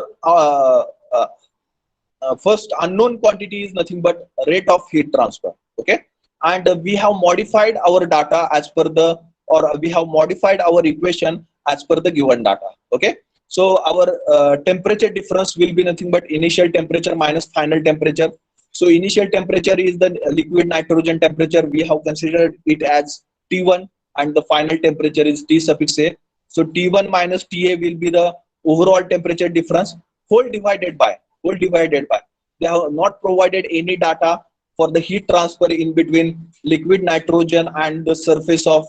first unknown quantity is nothing but rate of heat transfer. Okay, and we have modified our data as per the, or we have modified our equation as per the given data. Okay, so our temperature difference will be nothing but initial temperature minus final temperature. So initial temperature is the liquid nitrogen temperature, we have considered it as T1, and the final temperature is T suffix A. So T1 minus TA will be the overall temperature difference, whole divided by. They have not provided any data for the heat transfer in between liquid nitrogen and the surface of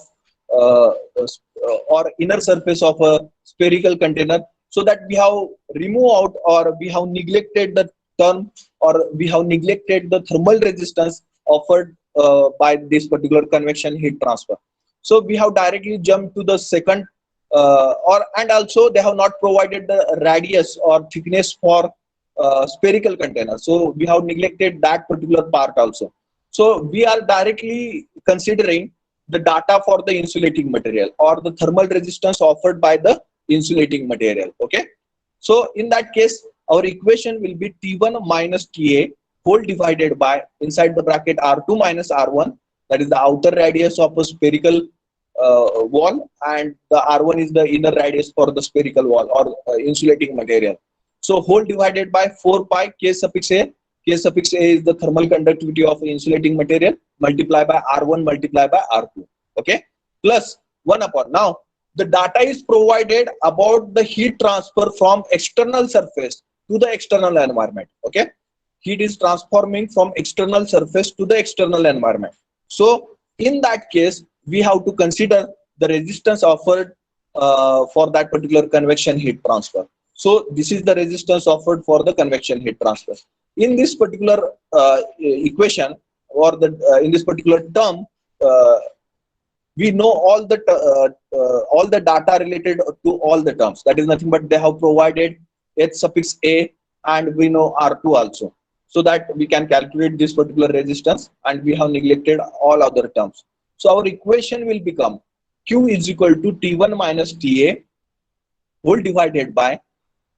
or inner surface of a spherical container, so that we have removed out, or we have neglected the term, or we have neglected the thermal resistance offered by this particular convection heat transfer. So we have directly jumped to the second, and also they have not provided the radius or thickness for spherical container, so we have neglected that particular part also. So we are directly considering the data for the insulating material, or the thermal resistance offered by the insulating material. Okay, so in that case our equation will be T1 minus TA whole divided by, inside the bracket, R2 minus R1, that is the outer radius of a spherical wall, and the R1 is the inner radius for the spherical wall or insulating material. So whole divided by 4 pi K suffix A. K suffix A is the thermal conductivity of insulating material, multiply by R1 multiply by R2. Okay, plus 1 upon. Now the data is provided about the heat transfer from external surface to the external environment. Okay, heat is transforming from external surface to the external environment. So in that case we have to consider the resistance offered for that particular convection heat transfer. So this is the resistance offered for the convection heat transfer. In this particular equation, or the in this particular term, we know all the data related to all the terms. That is nothing but they have provided H suffix A, and we know R2 also, so that we can calculate this particular resistance, and we have neglected all other terms. So our equation will become Q is equal to T1 minus TA whole divided by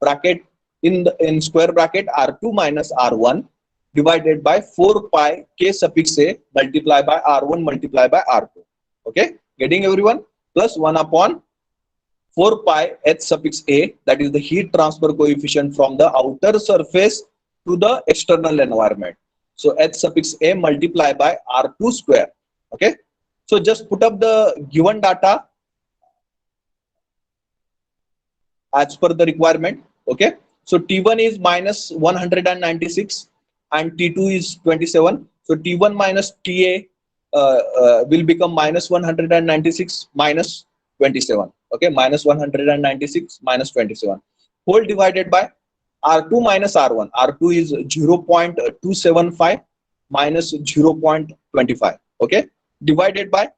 bracket in square bracket R2 minus R1 divided by 4 pi K suffix A multiply by R1 multiply by R2. Okay, getting everyone? Plus 1 upon 4 pi H suffix A, that is the heat transfer coefficient from the outer surface to the external environment. So H suffix A multiply by R2 square. Okay, so just put up the given data as per the requirement. Okay, so T1 is minus 196 and T2 is 27. So T1 minus TA will become minus 196 minus 27. Okay, minus 196 minus 27 whole divided by R2 minus R1. R2 is 0.275 minus 0.25. Okay, divided by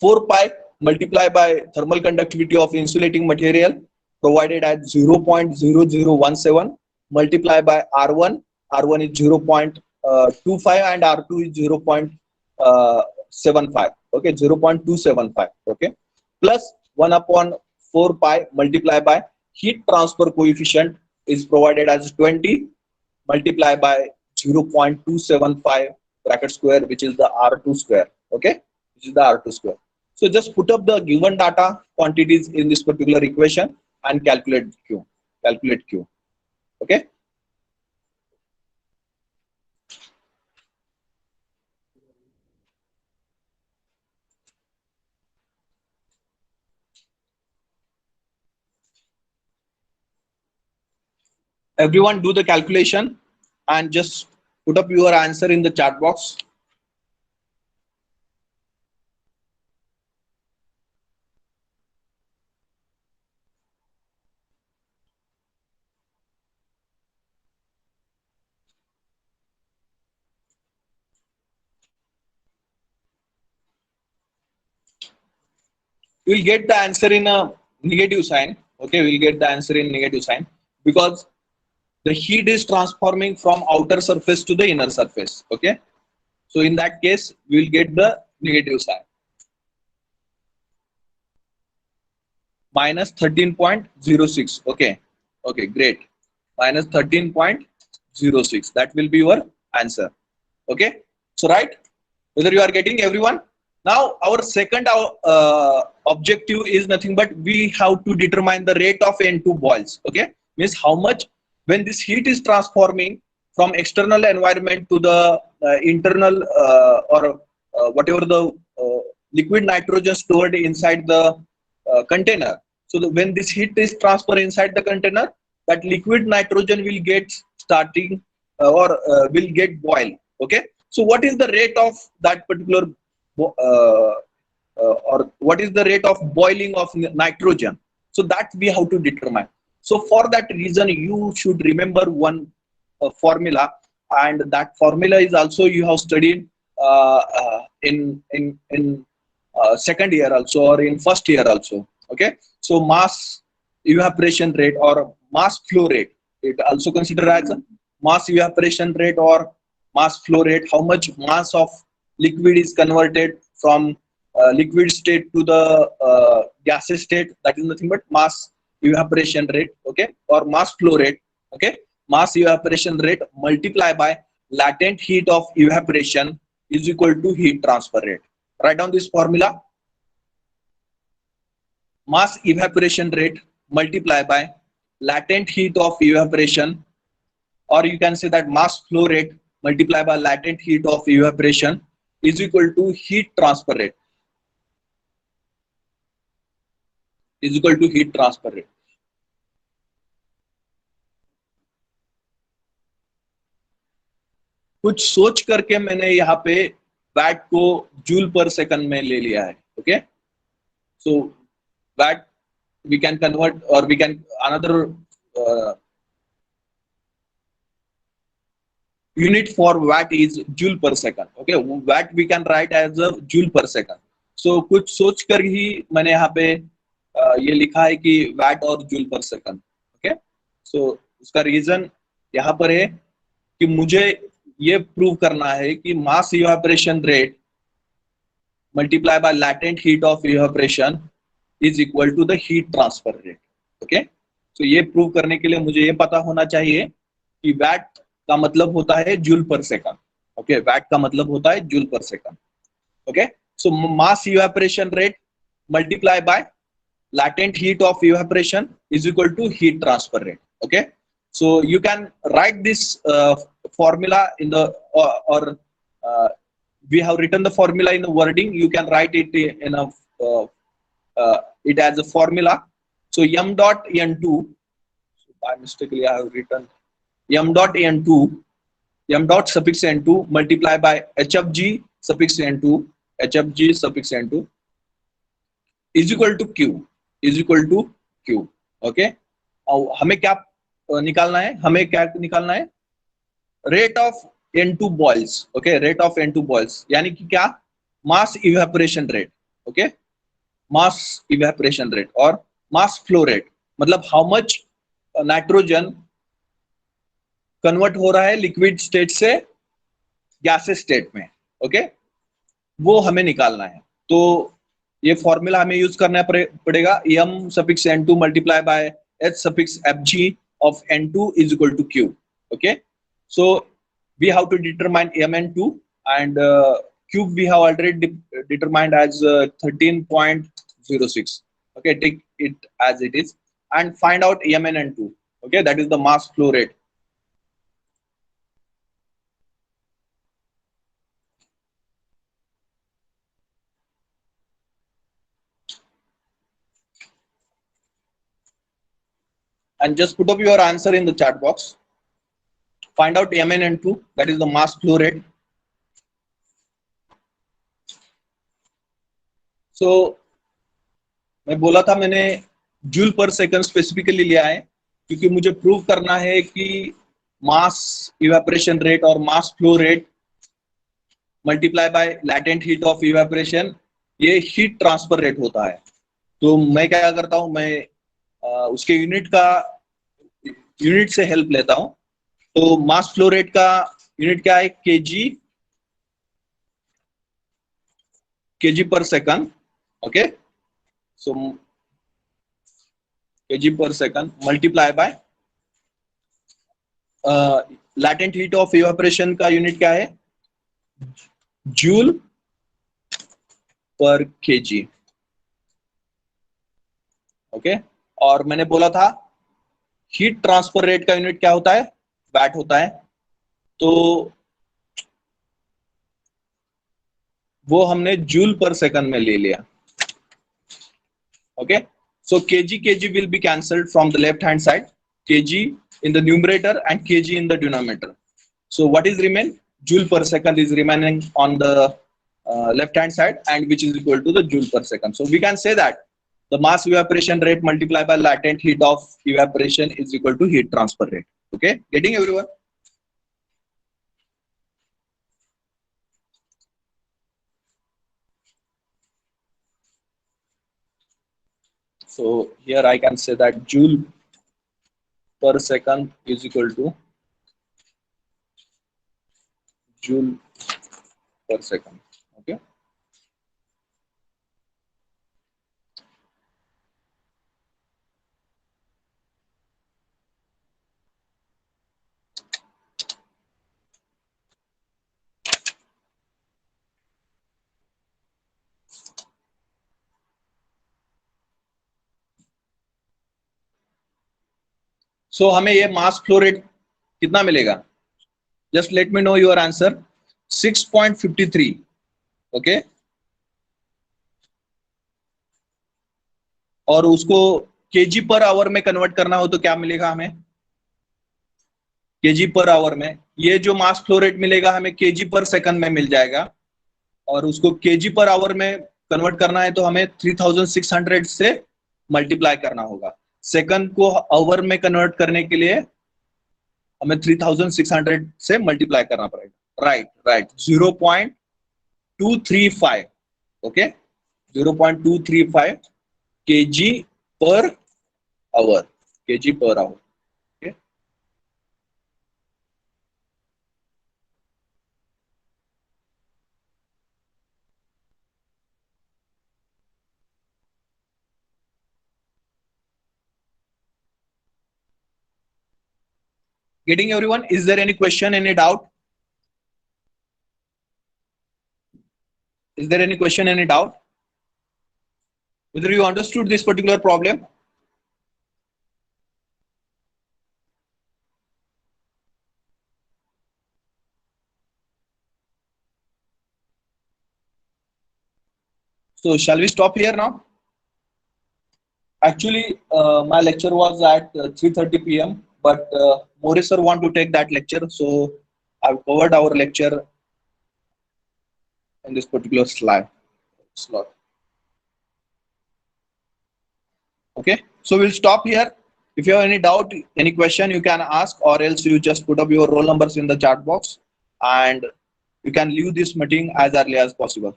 4 pi multiplied by thermal conductivity of insulating material provided at 0.0017 multiplied by R1. R1 is 0.25 and R2 is 0.75. Okay, 0.275. Okay, plus 1 upon 4 pi multiplied by heat transfer coefficient is provided as 20 multiplied by 0.275 bracket square, which is the R2 square. Okay, which is the R2 square. So just put up the given data quantities in this particular equation and calculate Q. Calculate Q. Okay. Everyone do the calculation and just put up your answer in the chat box. We'll get the answer in a negative sign. Okay, we'll get the answer in negative sign because the heat is transforming from outer surface to the inner surface. Okay, so in that case we'll get the negative sign. Minus 13.06. Okay, okay, great. Minus 13.06. That will be your answer. Okay, so right, whether you are getting everyone. Now our second objective is nothing but we have to determine the rate of N2 boils. Okay, means how much when this heat is transforming from external environment to the internal or whatever the liquid nitrogen stored inside the container. So when this heat is transferred inside the container, that liquid nitrogen will get starting or will get boil. Okay, so what is the rate of that particular or what is the rate of boiling of nitrogen? So that we have to determine. So for that reason, you should remember one formula, and that formula is also you have studied in second year also or in first year also. Okay, so mass evaporation rate or mass flow rate, it also considered as a mass evaporation rate or mass flow rate. How much mass of liquid is converted from liquid state to the gaseous state? That is nothing but mass evaporation rate. Okay, or mass flow rate. Okay, mass evaporation rate multiplied by latent heat of evaporation is equal to heat transfer rate. Write down this formula. Mass evaporation rate multiplied by latent heat of evaporation, or you can say that mass flow rate multiplied by latent heat of evaporation is equal to heat transfer rate. Is equal to heat transfer rate. कुछ सोच करके मैंने यहाँ पे VAT को joule पर second में ले लिया है. Okay, so what we can convert or we can another unit for watt is joule per second. Okay, watt we can write as a joule per second. So कुछ सोच कर ही मैंने यहाँ पे ये लिखा है कि watt और joule per second. Okay, so उसका रीजन यहाँ पर है कि मुझे ये प्रूव करना है कि mass evaporation rate multiplied by latent heat of evaporation is equal to the heat transfer rate. Okay, so ये प्रूव करने के लिए मुझे ये पता होना चाहिए कि वैट का मतलब होता है जूल पर सेकंड. ओके, वैट का मतलब होता है जूल पर second. Okay, so mass evaporation rate multiply by latent heat of evaporation is equal to heat transfer rate. Okay, so you can write this formula in the or we have written the formula in the wording. You can write it in a it as a formula. So m dot n2, so by mistakenly I have written m dot n2, m dot suffix n2 multiply by h of g suffix n2, h of g suffix n2 is equal to q, is equal to q. Okay, अब हमें क्या निकालना है, हमें क्या निकालना है, rate of N2 boils, okay, rate of N2 boils यानी कि क्या, mass evaporation rate, okay, mass evaporation rate और मास फ्लो रेट, मतलब हाउ मच नाइट्रोजन कन्वर्ट हो रहा है लिक्विड स्टेट से गैसेस स्टेट में, ओके, वो हमें निकालना है। तो ये फॉर्मूला हमें यूज करना पड़ेगा, m suffix N2 multiply by h suffix Fg of N2 is equal to Q, okay, so we have to determine Mn2 and Q we have already determined as 13.06, okay, take it as it is and find out Mn2, okay, that is the mass flow rate. And just put up your answer in the chat box. Find out Mn2, that is the mass flow rate. So मैं बोला था, मैंने joule पर second specifically लिया है क्योंकि मुझे prove करना है कि मास इवेपोरेशन रेट और mass flow rate multiply by latent heat of evaporation, ये हीट ट्रांसफर रेट होता है। तो मैं क्या करता हूं, मैं उसके यूनिट से हेल्प लेता हूं। तो मास फ्लो रेट का यूनिट क्या है, केजी पर सेकंड, ओके, सो केजी पर second multiply by latent heat of evaporation का यूनिट क्या है, जूल पर केजी, ओके। और मैंने बोला था हीट ट्रांसफर रेट का यूनिट क्या होता है, वैट होता है। तो वो हमने जूल पर सेकंड में ले लिया, okay. So KG will be cancelled from the left hand side, KG in the numerator and kg in the denominator. So what is remain, joule per second is remaining on the left hand side and which is equal to the joule per second. So we can say that the mass evaporation rate multiplied by latent heat of evaporation is equal to heat transfer rate, okay, getting everyone? So here I can say that joule per second is equal to joule per second, okay. So हमें ये मास flow rate कितना मिलेगा, just let me know your answer, 6.53, okay, और उसको KG per hour में convert करना हो तो क्या मिलेगा हमें, केजी पर आवर में, ये जो मास फ्लो रेट मिलेगा हमें केजी पर सेकंड में मिल जाएगा, और उसको केजी पर आवर में कन्वर्ट करना है तो हमें 3600 से मल्टीप्लाई करना होगा। सेकंड को आवर में कन्वर्ट करने के लिए हमें 3600 से मल्टीप्लाई करना पड़ेगा, right 0.235, okay, 0.235 KG per hour, KG per hour, okay. Getting everyone? Is there any question, any doubt? Is there any question, any doubt? Whether you understood this particular problem? So shall we stop here now? Actually, my lecture was at 3:30 p.m. But Maurice sir want to take that lecture, so I've covered our lecture in this particular slot. Okay, so we'll stop here. If you have any doubt, any question, you can ask, or else you just put up your roll numbers in the chat box, and you can leave this meeting as early as possible.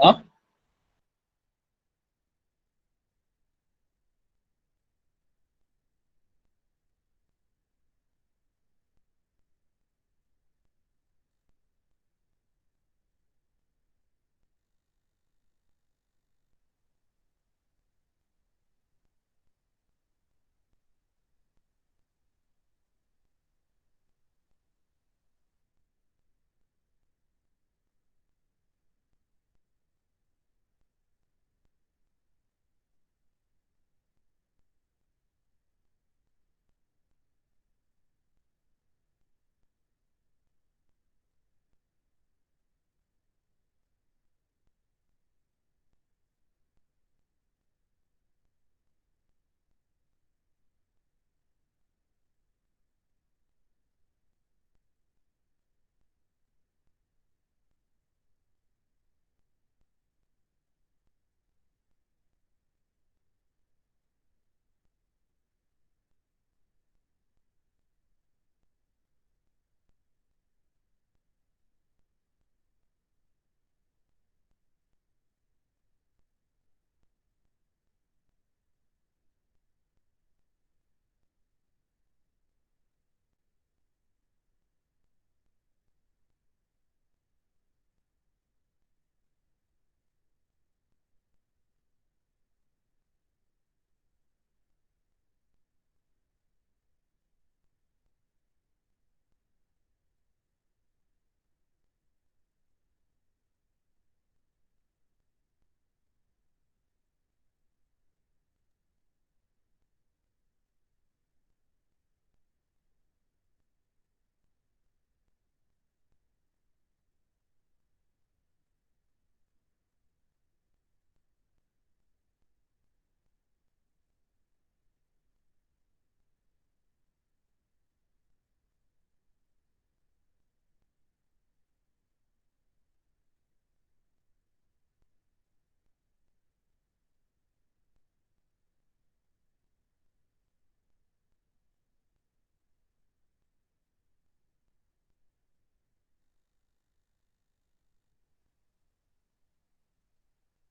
Huh?